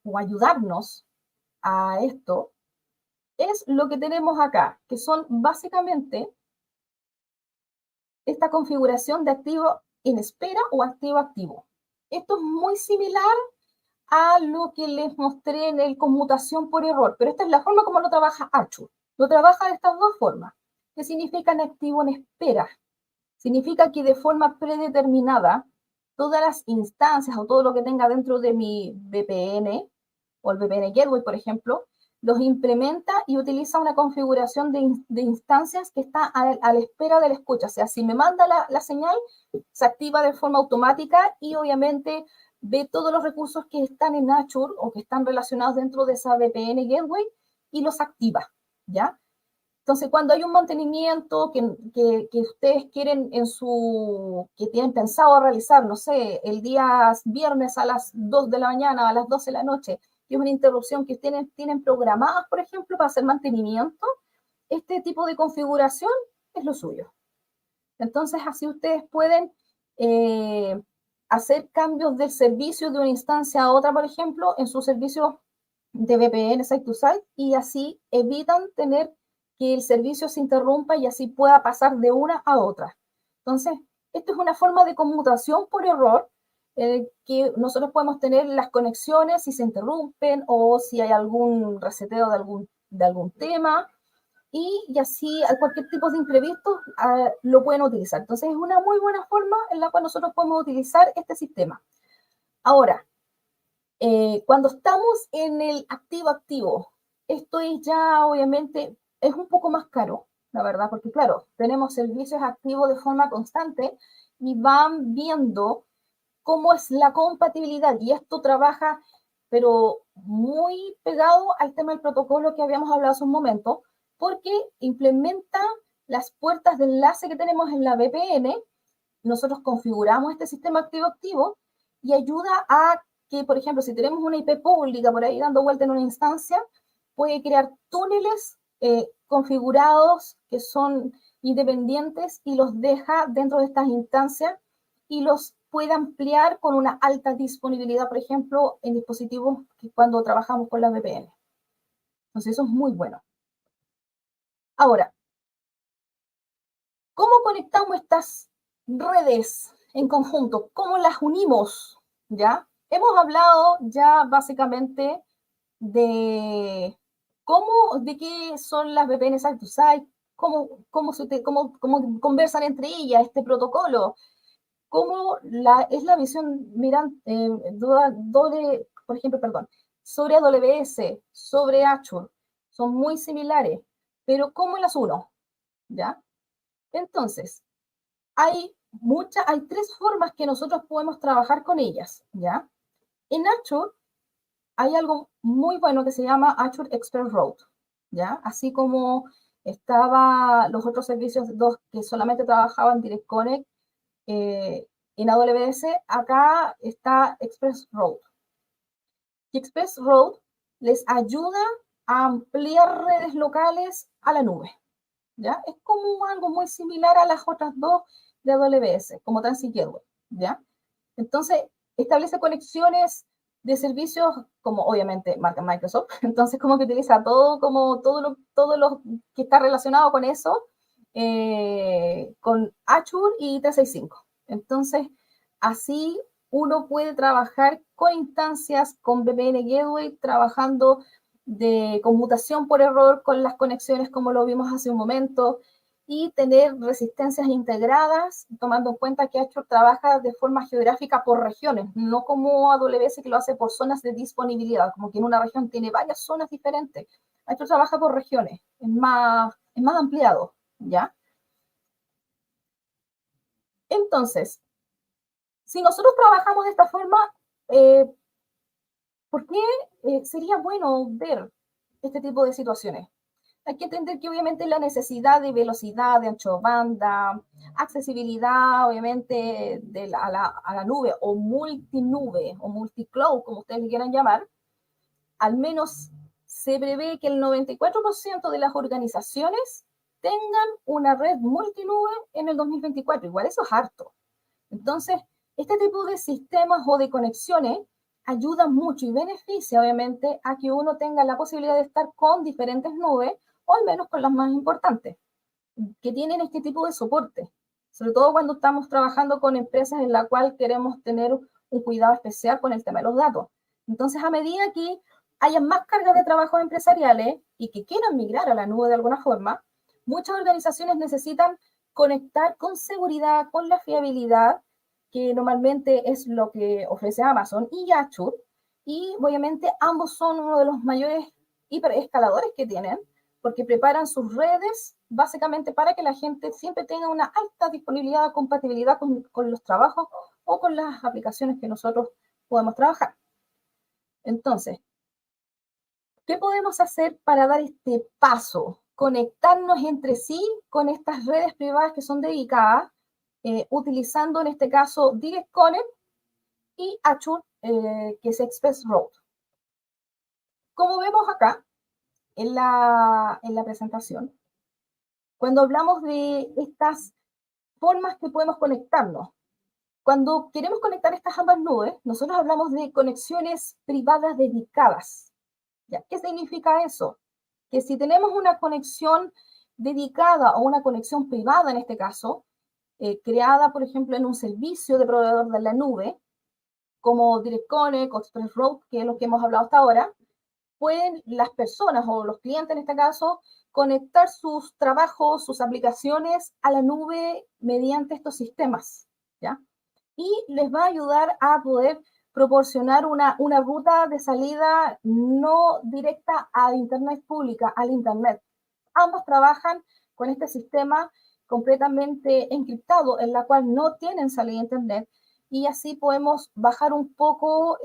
o ayudarnos a esto es lo que tenemos acá, que son básicamente esta configuración de activo en espera o activo activo. Esto es muy similar a lo que les mostré en el conmutación por error, pero esta es la forma como lo trabaja Archer. Lo trabaja de estas dos formas. ¿Qué significa en activo en espera? Significa que de forma predeterminada, todas las instancias o todo lo que tenga dentro de mi VPN o el VPN Gateway, por ejemplo, los implementa y utiliza una configuración de instancias que está a la espera de la escucha. O sea, si me manda la señal, se activa de forma automática y obviamente ve todos los recursos que están en Azure o que están relacionados dentro de esa VPN Gateway y los activa, ¿ya? Entonces, cuando hay un mantenimiento que ustedes quieren que tienen pensado realizar, no sé, el día viernes a las 2 de la mañana, a las 12 de la noche, y es una interrupción que tienen programadas, por ejemplo, para hacer mantenimiento, este tipo de configuración es lo suyo. Entonces, así ustedes pueden hacer cambios del servicio de una instancia a otra, por ejemplo, en su servicio de VPN Site-to-Site, y así evitan tener que el servicio se interrumpa y así pueda pasar de una a otra. Entonces, esto es una forma de conmutación por error que nosotros podemos tener las conexiones si se interrumpen o si hay algún reseteo de algún tema y así a cualquier tipo de imprevisto lo pueden utilizar. Entonces, es una muy buena forma en la cual nosotros podemos utilizar este sistema. Ahora, cuando estamos en el activo-activo, esto es ya obviamente, es un poco más caro, la verdad, porque claro, tenemos servicios activos de forma constante y van viendo cómo es la compatibilidad y esto trabaja, pero muy pegado al tema del protocolo que habíamos hablado hace un momento, porque implementa las puertas de enlace que tenemos en la VPN, nosotros configuramos este sistema activo-activo y ayuda a que, por ejemplo, si tenemos una IP pública por ahí dando vuelta en una instancia, puede crear túneles configurados que son independientes y los deja dentro de estas instancias y los puede ampliar con una alta disponibilidad, por ejemplo, en dispositivos que cuando trabajamos con la VPN. Entonces, eso es muy bueno. Ahora, ¿cómo conectamos estas redes en conjunto? ¿Cómo las unimos? ¿Ya? Hemos hablado ya básicamente de de qué son las VPN Site-to-Site, cómo conversan entre ellas este protocolo, cómo es la visión, miran, por ejemplo, sobre AWS, sobre Azure, son muy similares, pero ¿cómo las uno? ¿Ya? Entonces, hay tres formas que nosotros podemos trabajar con ellas, ¿ya? En Azure hay algo muy bueno que se llama Azure Express Route, ¿ya? Así como los otros servicios que solamente trabajaban Direct Connect en AWS, acá está Express Route. Y Express Route les ayuda a ampliar redes locales a la nube, ¿ya? Es como algo muy similar a las otras dos de AWS, como Transit Gateway, ¿ya? Entonces, establece conexiones de servicios como, obviamente, marca Microsoft, entonces como que utiliza todo lo que está relacionado con eso, con Azure y 365. Entonces, así uno puede trabajar con instancias, con VPN Gateway, trabajando de conmutación por error con las conexiones como lo vimos hace un momento y tener resistencias integradas, tomando en cuenta que Azure trabaja de forma geográfica por regiones, no como AWS que lo hace por zonas de disponibilidad, como que en una región tiene varias zonas diferentes. Azure trabaja por regiones, es más ampliado, ¿ya? Entonces, Si nosotros trabajamos de esta forma, ¿por qué sería bueno ver este tipo de situaciones? Hay que entender que obviamente la necesidad de velocidad, de ancho de banda, accesibilidad, obviamente, a la nube o multinube o multicloud, como ustedes le quieran llamar, al menos se prevé que el 94% de las organizaciones tengan una red multinube en el 2024. Igual eso es harto. Entonces, este tipo de sistemas o de conexiones ayudan mucho y beneficia, obviamente, a que uno tenga la posibilidad de estar con diferentes nubes, o al menos con las más importantes, que tienen este tipo de soporte. Sobre todo cuando estamos trabajando con empresas en la cual queremos tener un cuidado especial con el tema de los datos. Entonces, a medida que haya más cargas de trabajos empresariales y que quieran migrar a la nube de alguna forma, muchas organizaciones necesitan conectar con seguridad, con la fiabilidad, que normalmente es lo que ofrece Amazon y Azure, y obviamente ambos son uno de los mayores hiperescaladores que tienen, porque preparan sus redes básicamente para que la gente siempre tenga una alta disponibilidad o compatibilidad con los trabajos o con las aplicaciones que nosotros podemos trabajar. Entonces, ¿qué podemos hacer para dar este paso? Conectarnos entre sí con estas redes privadas que son dedicadas, utilizando en este caso Direct Connect y Azure, que es Express Route. Como vemos acá en la presentación, cuando hablamos de estas formas que podemos conectarnos, cuando queremos conectar estas ambas nubes, nosotros hablamos de conexiones privadas dedicadas. ¿Ya? ¿Qué significa eso? Que si tenemos una conexión dedicada o una conexión privada en este caso, creada, por ejemplo, en un servicio de proveedor de la nube, como Direct Connect o Express Route, que es lo que hemos hablado hasta ahora, pueden las personas o los clientes en este caso conectar sus trabajos, sus aplicaciones a la nube mediante estos sistemas, ¿ya? Y les va a ayudar a poder proporcionar una ruta de salida no directa a Internet pública, al Internet. Ambos trabajan con este sistema completamente encriptado, en la cual no tienen salida a Internet, y así podemos bajar un poco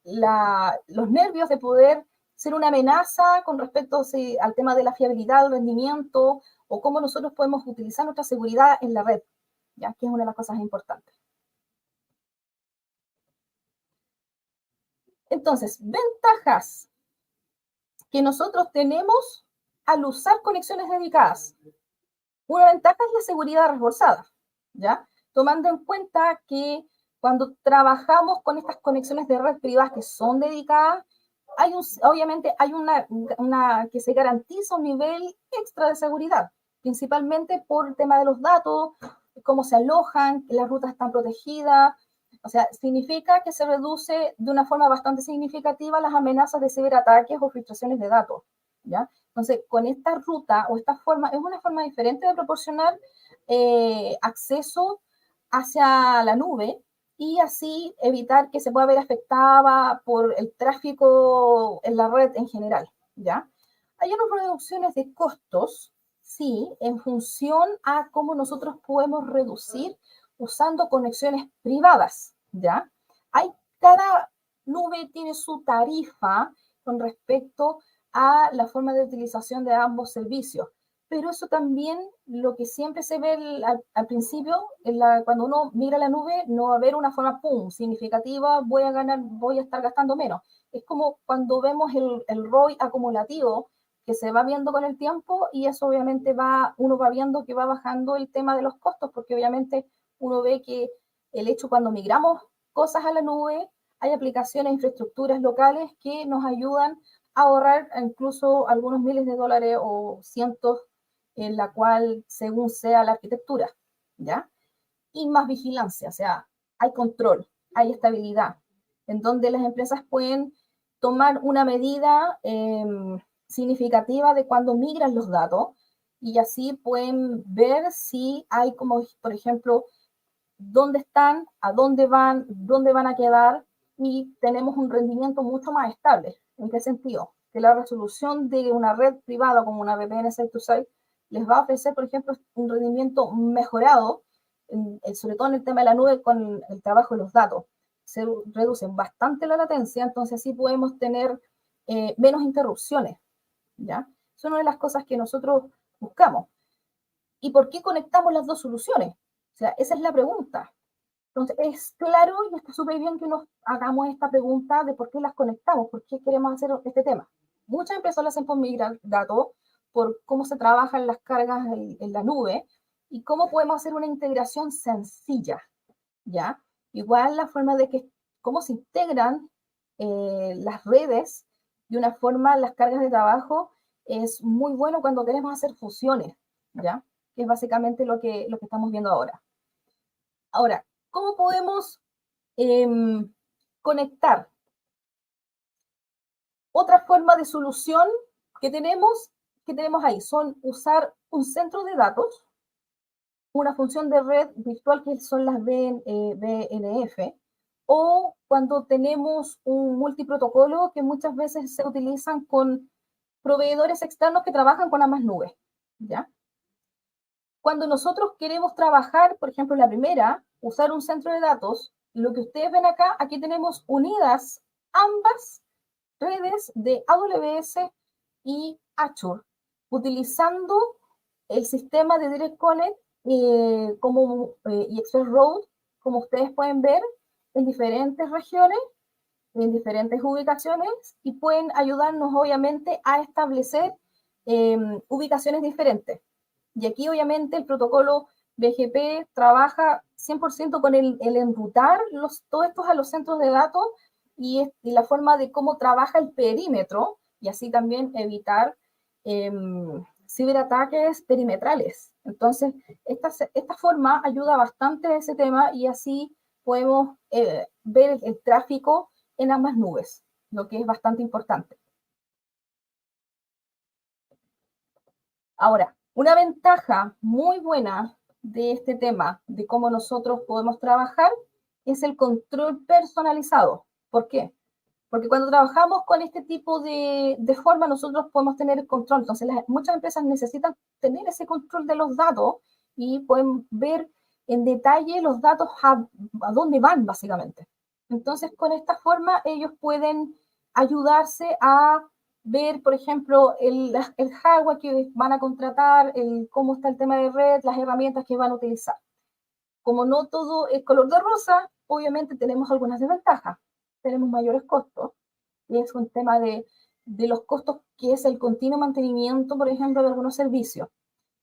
los nervios de poder ser una amenaza con respecto al tema de la fiabilidad, el rendimiento, o cómo nosotros podemos utilizar nuestra seguridad en la red, ya que es una de las cosas importantes. Entonces, ventajas que nosotros tenemos al usar conexiones dedicadas. Una ventaja es la seguridad reforzada, ¿ya? Tomando en cuenta que cuando trabajamos con estas conexiones de red privadas que son dedicadas, obviamente hay una que se garantiza un nivel extra de seguridad, principalmente por el tema de los datos, cómo se alojan, las rutas están protegidas. O sea, significa que se reduce de una forma bastante significativa las amenazas de ciberataques o filtraciones de datos, ¿ya? Entonces, con esta ruta o esta forma, es una forma diferente de proporcionar acceso hacia la nube y así evitar que se pueda ver afectada por el tráfico en la red en general, ¿ya? Hay unas reducciones de costos, sí, en función a cómo nosotros podemos reducir usando conexiones privadas, ¿ya? Cada nube tiene su tarifa con respecto a la forma de utilización de ambos servicios, pero eso también lo que siempre se ve al principio, cuando uno migra a la nube, no va a haber una forma, ¡pum!, significativa, voy a estar gastando menos. Es como cuando vemos el ROI acumulativo, que se va viendo con el tiempo, y eso obviamente uno va viendo que va bajando el tema de los costos, porque obviamente uno ve que el hecho cuando migramos cosas a la nube, hay aplicaciones, infraestructuras locales que nos ayudan a ahorrar incluso algunos miles de dólares o cientos, en la cual según sea la arquitectura, ¿ya? Y más vigilancia, o sea, hay control, hay estabilidad, en donde las empresas pueden tomar una medida significativa de cuando migran los datos, y así pueden ver si hay, como por ejemplo, dónde están, a dónde van a quedar, y tenemos un rendimiento mucho más estable. ¿En qué sentido? Que la resolución de una red privada como una VPN Site to Site les va a ofrecer, por ejemplo, un rendimiento mejorado sobre todo en el tema de la nube, con el trabajo de los datos. Se reduce bastante la latencia, entonces así podemos tener menos interrupciones, ¿ya? Es una de las cosas que nosotros buscamos. ¿Y por qué conectamos las dos soluciones? O sea, esa es la pregunta. Entonces, es claro y está súper bien que nos hagamos esta pregunta de por qué las conectamos, por qué queremos hacer este tema. Muchas empresas lo hacen por migrar datos, por cómo se trabajan las cargas en la nube y cómo podemos hacer una integración sencilla, ¿ya? Igual la forma de que, cómo se integran las redes de una forma, las cargas de trabajo, es muy bueno cuando queremos hacer fusiones, ¿ya? Que es básicamente lo que estamos viendo ahora. Ahora, ¿cómo podemos conectar? Otra forma de solución que tenemos ahí son usar un centro de datos, una función de red virtual que son las VNF, o cuando tenemos un multiprotocolo que muchas veces se utilizan con proveedores externos que trabajan con ambas nubes, ¿ya? Cuando nosotros queremos trabajar, por ejemplo, la primera, usar un centro de datos, lo que ustedes ven acá, aquí tenemos unidas ambas redes de AWS y Azure, utilizando el sistema de Direct Connect y Express Road, como ustedes pueden ver, en diferentes regiones, en diferentes ubicaciones, y pueden ayudarnos, obviamente, a establecer ubicaciones diferentes. Y aquí, obviamente, el protocolo BGP trabaja 100% con el enrutar todos estos a los centros de datos y la forma de cómo trabaja el perímetro, y así también evitar ciberataques perimetrales. Entonces, esta forma ayuda bastante a ese tema y así podemos ver el tráfico en ambas nubes, lo que es bastante importante. Ahora, una ventaja muy buena de este tema, de cómo nosotros podemos trabajar, es el control personalizado. ¿Por qué? Porque cuando trabajamos con este tipo de forma, nosotros podemos tener el control. Entonces, muchas empresas necesitan tener ese control de los datos y pueden ver en detalle los datos a dónde van, básicamente. Entonces, con esta forma, ellos pueden ayudarse a ver, por ejemplo, el hardware que van a contratar, cómo está el tema de red, las herramientas que van a utilizar. Como no todo es color de rosa, obviamente tenemos algunas desventajas. Tenemos mayores costos, y es un tema de los costos que es el continuo mantenimiento, por ejemplo, de algunos servicios,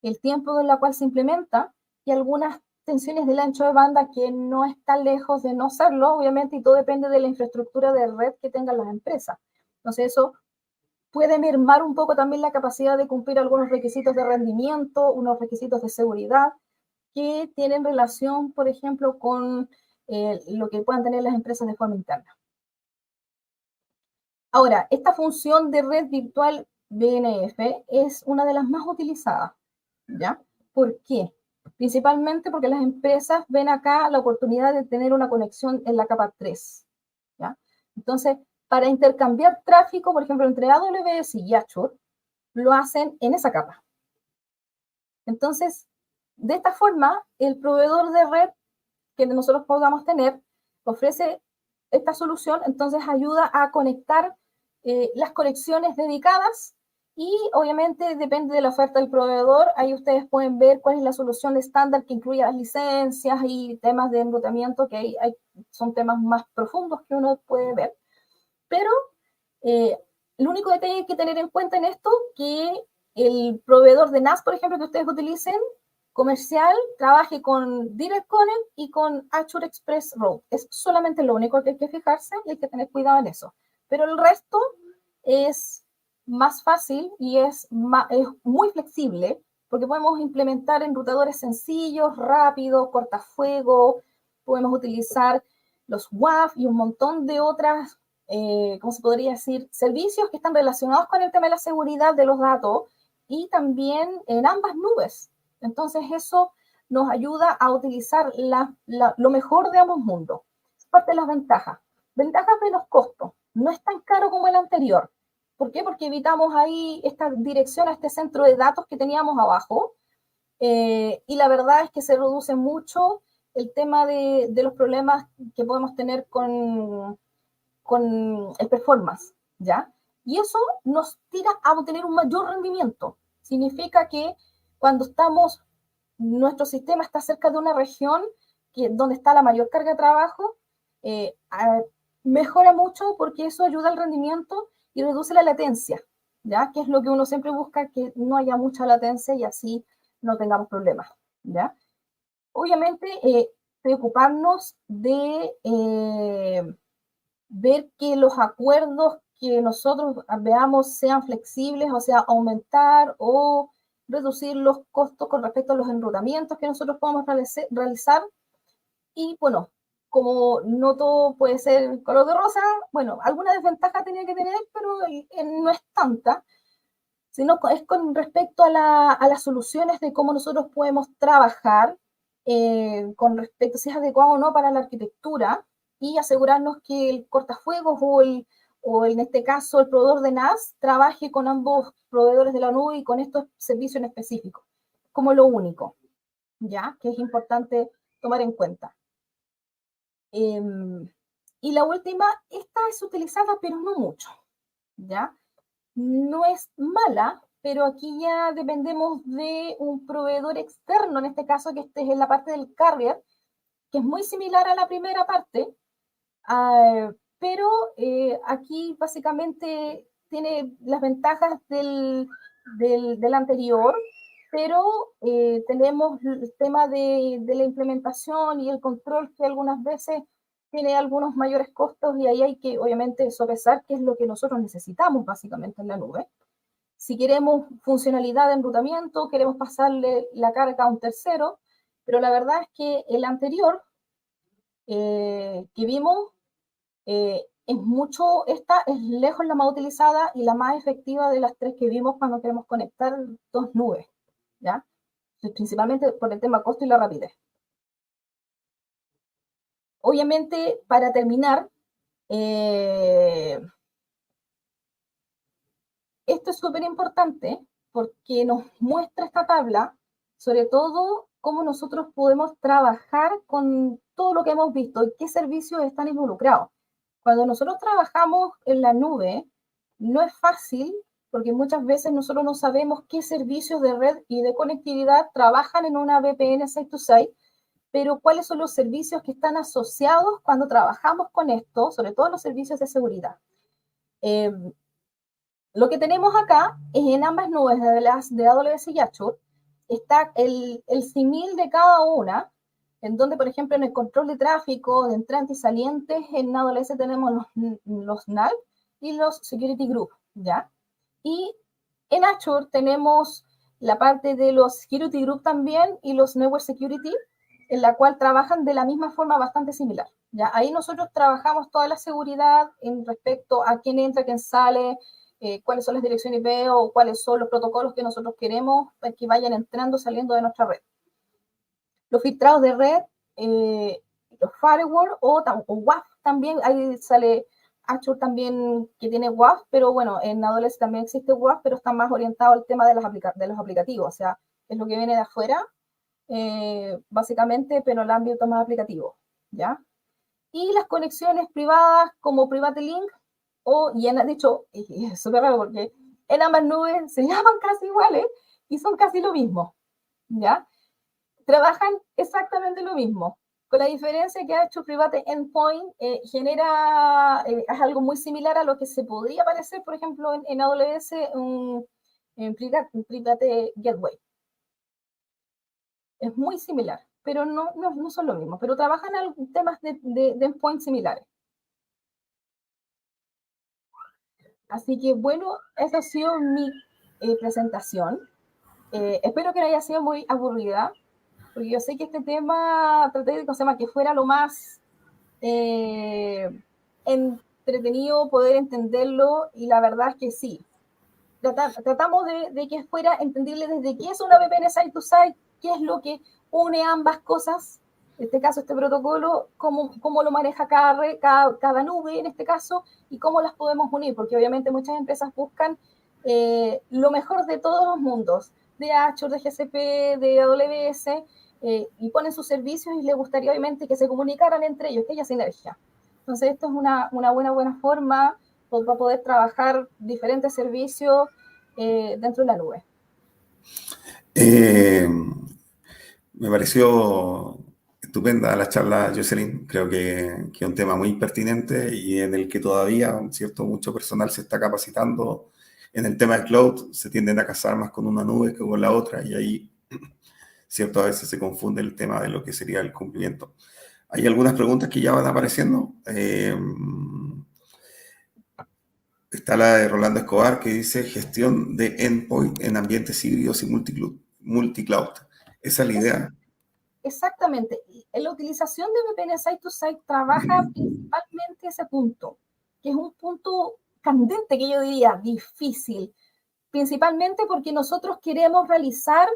el tiempo en el cual se implementa y algunas tensiones del ancho de banda que no están lejos de no serlo, obviamente, y todo depende de la infraestructura de red que tengan las empresas. Entonces, eso puede mermar un poco también la capacidad de cumplir algunos requisitos de rendimiento, unos requisitos de seguridad que tienen relación, por ejemplo, con lo que puedan tener las empresas de forma interna. Ahora, esta función de red virtual VNF es una de las más utilizadas, ¿ya? ¿Por qué? Principalmente porque las empresas ven acá la oportunidad de tener una conexión en la capa 3, ¿ya? Entonces, para intercambiar tráfico, por ejemplo, entre AWS y Azure, lo hacen en esa capa. Entonces, de esta forma, el proveedor de red que nosotros podamos tener ofrece esta solución, entonces ayuda a conectar las conexiones dedicadas y obviamente depende de la oferta del proveedor. Ahí ustedes pueden ver cuál es la solución estándar que incluye las licencias y temas de enrutamiento, que son temas más profundos que uno puede ver. Pero el único detalle que hay que tener en cuenta en esto, que el proveedor de NAS, por ejemplo, que ustedes utilicen, comercial, trabaje con Direct Connect y con Azure Express Road. Es solamente lo único que hay que fijarse y hay que tener cuidado en eso. Pero el resto es más fácil y es muy flexible porque podemos implementar enrutadores sencillos, rápidos, cortafuego, podemos utilizar los WAF y un montón de otras, ¿cómo se podría decir? Servicios que están relacionados con el tema de la seguridad de los datos y también en ambas nubes. Entonces, eso nos ayuda a utilizar lo mejor de ambos mundos. Es parte de las ventajas. Ventajas de los costos. No es tan caro como el anterior. ¿Por qué? Porque evitamos ahí esta dirección a este centro de datos que teníamos abajo Y la verdad es que se reduce mucho el tema de los problemas que podemos tener con el performance, ¿ya? Y eso nos tira a obtener un mayor rendimiento. Significa que cuando nuestro sistema está cerca de una región donde está la mayor carga de trabajo, eh, mejora mucho porque eso ayuda al rendimiento y reduce la latencia, ¿ya? Que es lo que uno siempre busca, que no haya mucha latencia y así no tengamos problemas, ¿ya? Obviamente, preocuparnos de ver que los acuerdos que nosotros veamos sean flexibles, o sea, aumentar o reducir los costos con respecto a los enrutamientos que nosotros podemos realizar. Y bueno, como no todo puede ser color de rosa, bueno, alguna desventaja tenía que tener, pero no es tanta, sino es con respecto a las soluciones de cómo nosotros podemos trabajar con respecto si es adecuado o no para la arquitectura y asegurarnos que el cortafuegos o en este caso el proveedor de NAS trabaje con ambos proveedores de la nube y con estos servicios en específico, como lo único, ¿ya? Que es importante tomar en cuenta. Y la última, esta es utilizada, pero no mucho, ¿ya? No es mala, pero aquí ya dependemos de un proveedor externo, en este caso que esté en la parte del carrier, que es muy similar a la primera parte, pero aquí básicamente tiene las ventajas del anterior, pero tenemos el tema de la implementación y el control que algunas veces tiene algunos mayores costos y ahí hay que obviamente sopesar qué es lo que nosotros necesitamos básicamente en la nube. Si queremos funcionalidad de enrutamiento, queremos pasarle la carga a un tercero, pero la verdad es que el anterior que vimos esta es lejos la más utilizada y la más efectiva de las tres que vimos cuando queremos conectar dos nubes, ¿ya? Principalmente por el tema costo y la rapidez. Obviamente, para terminar, esto es súper importante porque nos muestra esta tabla, sobre todo, cómo nosotros podemos trabajar con todo lo que hemos visto y qué servicios están involucrados. Cuando nosotros trabajamos en la nube, no es fácil porque muchas veces nosotros no sabemos qué servicios de red y de conectividad trabajan en una VPN site-to-site, pero cuáles son los servicios que están asociados cuando trabajamos con esto, sobre todo los servicios de seguridad. Lo que tenemos acá es en ambas nubes de AWS y Azure, está el símil de cada una, en donde, por ejemplo, en el control de tráfico, de entrantes y salientes, en AWS tenemos los NAL y los Security Group, ¿ya? Y en Azure tenemos la parte de los Security Group también y los Network Security, en la cual trabajan de la misma forma bastante similar, ¿ya? Ahí nosotros trabajamos toda la seguridad en respecto a quién entra, quién sale, cuáles son las direcciones IP o cuáles son los protocolos que nosotros queremos que vayan entrando, saliendo de nuestra red. Los filtrados de red, los firewall o WAF también, ahí sale Azure también que tiene WAF, pero bueno, en AWS también existe WAF, pero está más orientado al tema de los aplicativos, o sea, es lo que viene de afuera, básicamente, pero el ámbito más aplicativo, ¿ya? Y las conexiones privadas como Private Link, y han dicho, y es súper raro porque en ambas nubes se llaman casi iguales y son casi lo mismo, ¿ya? Trabajan exactamente lo mismo, con la diferencia que Azure Private Endpoint es algo muy similar a lo que se podría parecer, por ejemplo, en AWS, en Private Gateway. Es muy similar, pero no son lo mismo, pero trabajan en temas de endpoint similares. Así que bueno, esa ha sido mi presentación. Espero que no haya sido muy aburrida, porque yo sé que este tema traté de que fuera lo más entretenido poder entenderlo, y la verdad es que sí. Tratamos de que fuera entendible desde qué es una VPN site-to-site, qué es lo que une ambas cosas, en este caso este protocolo, cómo lo maneja cada nube en este caso, y cómo las podemos unir, porque obviamente muchas empresas buscan lo mejor de todos los mundos, de Azure, de GCP, de AWS, y ponen sus servicios y les gustaría obviamente que se comunicaran entre ellos, que haya sinergia. Entonces esto es una buena forma para poder trabajar diferentes servicios dentro de la nube. Eh, Me pareció estupenda la charla, Jocelyn. Creo que es un tema muy pertinente y en el que todavía, ¿cierto?, mucho personal se está capacitando. En el tema del cloud se tienden a casar más con una nube que con la otra y ahí, ¿cierto?, a veces se confunde el tema de lo que sería el cumplimiento. Hay algunas preguntas que ya van apareciendo. Está la de Rolando Escobar que dice gestión de endpoint en ambientes híbridos y multicloud. Esa es la idea. Exactamente. La utilización de VPN Site-to-Site trabaja principalmente ese punto, que es un punto candente, que yo diría difícil, principalmente porque nosotros queremos realizar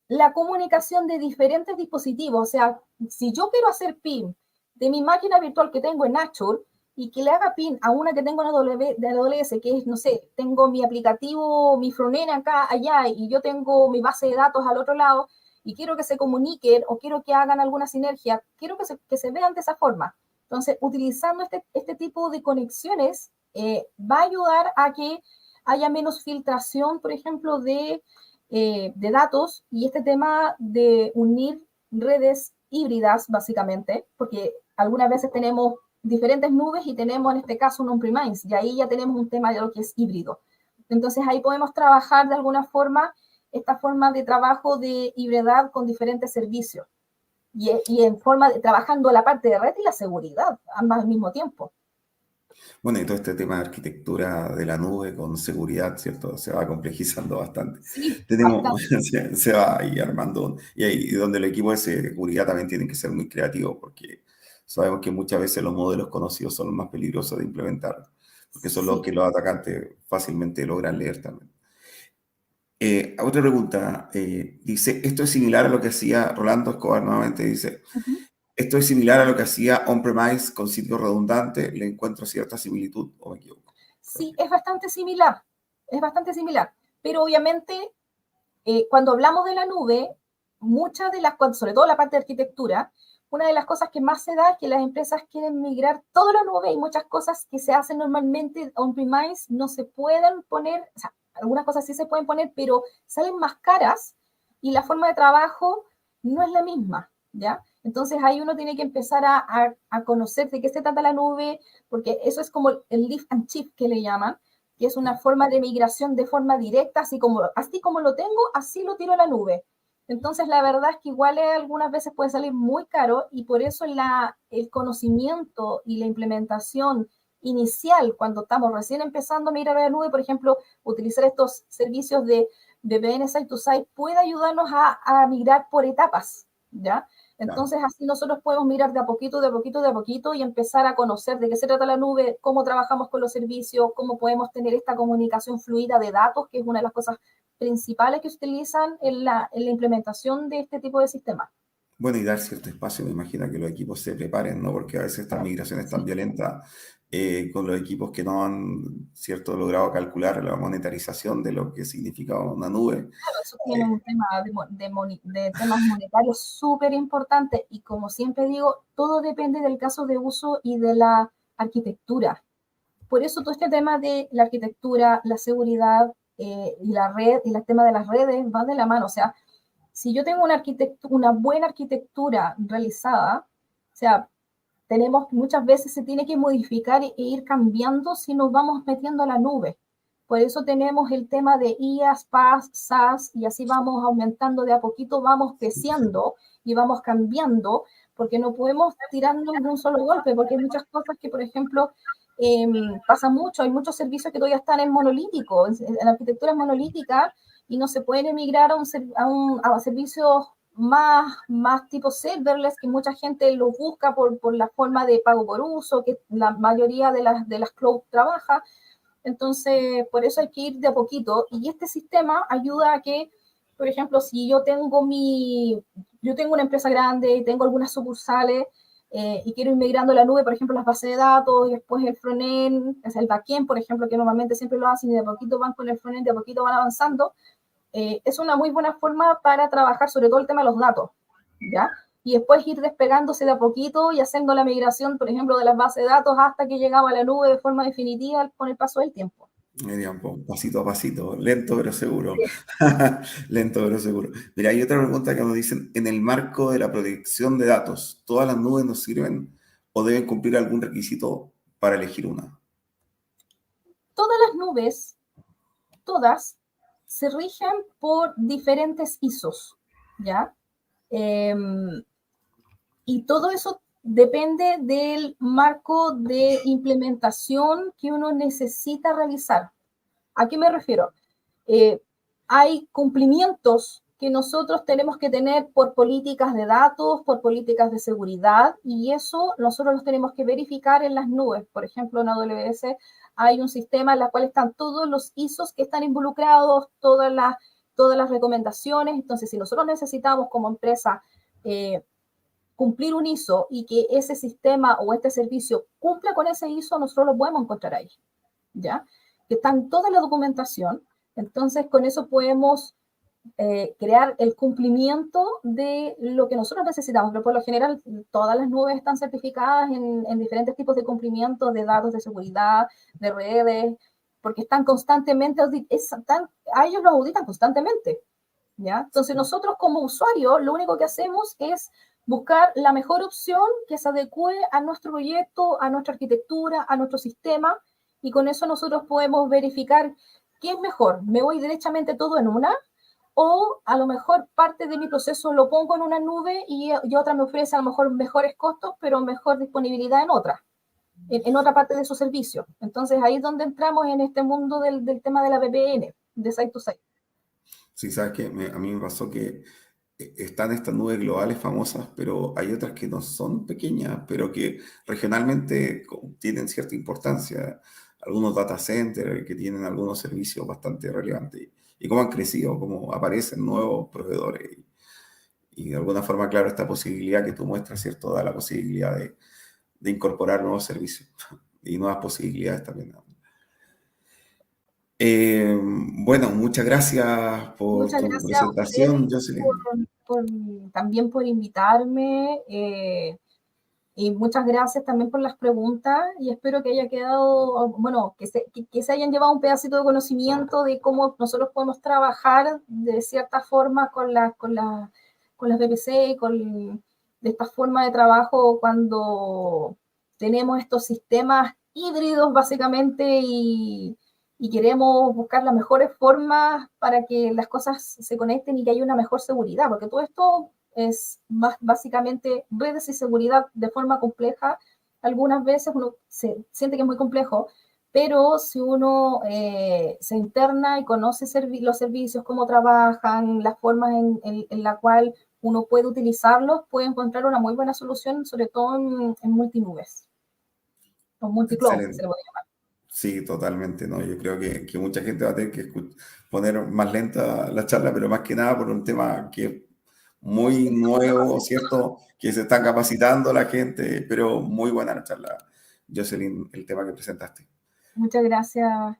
la comunicación de diferentes dispositivos. O sea, si yo quiero hacer PIN de mi máquina virtual que tengo en Azure y que le haga PIN a una que tengo en AWS, que es, no sé, tengo mi aplicativo, mi frontend acá, allá, y yo tengo mi base de datos al otro lado, y quiero que se comuniquen o quiero que hagan alguna sinergia, quiero que se vean de esa forma. Entonces, utilizando este tipo de conexiones, va a ayudar a que haya menos filtración, por ejemplo, de datos, y este tema de unir redes híbridas, básicamente, porque algunas veces tenemos diferentes nubes y tenemos en este caso un on-premise, y ahí ya tenemos un tema de lo que es híbrido. Entonces ahí podemos trabajar de alguna forma esta forma de trabajo de hibridad con diferentes servicios y en forma de trabajando la parte de red y la seguridad, ambas al mismo tiempo. Bueno, y todo este tema de arquitectura de la nube con seguridad, ¿cierto? Se va complejizando bastante. Sí, Tenemos, bastante. se va ahí armando, y ahí donde el equipo de seguridad también tiene que ser muy creativo, porque sabemos que muchas veces los modelos conocidos son los más peligrosos de implementar, porque son los Sí. que los atacantes fácilmente logran leer también. Otra pregunta, dice, esto es similar a lo que hacía Rolando Escobar nuevamente, dice, Uh-huh. esto es similar a lo que hacía on-premise con sitio redundante, le encuentro cierta similitud o me equivoco. Sí, es bastante similar, pero obviamente cuando hablamos de la nube, muchas de las, sobre todo la parte de arquitectura, una de las cosas que más se da es que las empresas quieren migrar toda la nube y muchas cosas que se hacen normalmente on-premise no se pueden poner, o sea, algunas cosas sí se pueden poner, pero salen más caras y la forma de trabajo no es la misma, ¿ya? Entonces ahí uno tiene que empezar a conocer de qué se trata la nube, porque eso es como el lift and shift que le llaman, que es una forma de migración de forma directa, así como lo tengo, así lo tiro a la nube. Entonces, la verdad es que igual algunas veces puede salir muy caro y por eso el conocimiento y la implementación inicial, cuando estamos recién empezando a migrar a la nube, por ejemplo, utilizar estos servicios de VPN Site-to-Site puede ayudarnos a migrar por etapas, ¿ya? Claro. Entonces, así nosotros podemos mirar de a poquito, de a poquito, de a poquito y empezar a conocer de qué se trata la nube, cómo trabajamos con los servicios, cómo podemos tener esta comunicación fluida de datos, que es una de las cosas principales que se utilizan en la implementación de este tipo de sistemas. Bueno, y dar cierto espacio, me imagino que los equipos se preparen, ¿no? Porque a veces estas migraciones tan Sí, violentas con los equipos que no han, cierto, logrado calcular la monetarización de lo que significa una nube. claro, eso tiene un tema de temas monetarios súper importante y como siempre digo, todo depende del caso de uso y de la arquitectura. Por eso todo este tema de la arquitectura, la seguridad y la red y el tema de las redes van de la mano. O sea, si yo tengo una buena arquitectura realizada, o sea, tenemos muchas veces se tiene que modificar e ir cambiando si nos vamos metiendo a la nube. Por eso tenemos el tema de IaaS, PaaS, SaaS, y así vamos aumentando de a poquito, vamos creciendo y vamos cambiando, porque no podemos tirarnos de un solo golpe, porque hay muchas cosas que, por ejemplo, pasa mucho, hay muchos servicios que todavía están en monolítico, en la arquitectura es monolítica, y no se pueden emigrar a servicios más tipo serverless, que mucha gente lo busca por la forma de pago por uso, que la mayoría de las cloud trabaja. Entonces, por eso hay que ir de a poquito. Y este sistema ayuda a que, por ejemplo, si yo tengo una empresa grande, tengo algunas sucursales y quiero ir migrando a la nube, por ejemplo, las bases de datos y después el frontend, o sea, el backend, por ejemplo, que normalmente siempre lo hacen y de a poquito van con el frontend, de a poquito van avanzando. es una muy buena forma para trabajar sobre todo el tema de los datos, ¿ya? Y después ir despegándose de a poquito y haciendo la migración, por ejemplo, de las bases de datos hasta que llegaba a la nube de forma definitiva con el paso del tiempo. Pasito a pasito, lento pero seguro. Lento pero seguro. Mira, hay otra pregunta que nos dicen, en el marco de la protección de datos, ¿todas las nubes nos sirven o deben cumplir algún requisito para elegir una? Todas las nubes, todas, se rigen por diferentes ISOs, ¿ya? Y todo eso depende del marco de implementación que uno necesita realizar. ¿A qué me refiero? Hay cumplimientos que nosotros tenemos que tener por políticas de datos, por políticas de seguridad, y eso nosotros los tenemos que verificar en las nubes. Por ejemplo, en AWS hay un sistema en el cual están todos los ISOs que están involucrados, todas las recomendaciones. Entonces, si nosotros necesitamos como empresa cumplir un ISO y que ese sistema o este servicio cumpla con ese ISO, nosotros lo podemos encontrar ahí, ¿ya? Que está en toda la documentación. Entonces, con eso podemos crear el cumplimiento de lo que nosotros necesitamos. Pero por lo general, todas las nubes están certificadas en diferentes tipos de cumplimiento de datos de seguridad, de redes, porque están constantemente, a ellos los auditan constantemente, ¿ya? Entonces, nosotros como usuarios, lo único que hacemos es buscar la mejor opción que se adecue a nuestro proyecto, a nuestra arquitectura, a nuestro sistema, y con eso nosotros podemos verificar qué es mejor. ¿Me voy derechamente todo en una? O a lo mejor parte de mi proceso lo pongo en una nube y otra me ofrece a lo mejor mejores costos, pero mejor disponibilidad en otra parte de su servicio. Entonces ahí es donde entramos en este mundo del tema de la VPN, de Site to Site. Sí, sabes que a mí me pasó que están estas nubes globales famosas, pero hay otras que no son pequeñas, pero que regionalmente tienen cierta importancia. Algunos data centers que tienen algunos servicios bastante relevantes. Y cómo han crecido, cómo aparecen nuevos proveedores. Y de alguna forma, claro, esta posibilidad que tú muestras, ¿cierto? Da la posibilidad de incorporar nuevos servicios y nuevas posibilidades también. Bueno, muchas gracias por Muchas tu gracias a presentación, ustedes Jocelyn. también por invitarme. Y muchas gracias también por las preguntas y espero que haya quedado, bueno, que se hayan llevado un pedacito de conocimiento de cómo nosotros podemos trabajar de cierta forma con las VPC, de esta forma de trabajo cuando tenemos estos sistemas híbridos básicamente y queremos buscar las mejores formas para que las cosas se conecten y que haya una mejor seguridad, porque todo esto es más básicamente redes y seguridad de forma compleja. Algunas veces uno se siente que es muy complejo, pero si uno se interna y conoce los servicios, cómo trabajan, las formas en la cual uno puede utilizarlos, puede encontrar una muy buena solución, sobre todo en multinubes, o multicloud, que se Excelente. le puede llamar. Sí, totalmente, ¿no? Yo creo que mucha gente va a tener que poner más lenta la charla, pero más que nada por un tema que es muy nuevo, ¿cierto? Que se está capacitando la gente, pero muy buena la charla, Jocelyn, el tema que presentaste. Muchas gracias.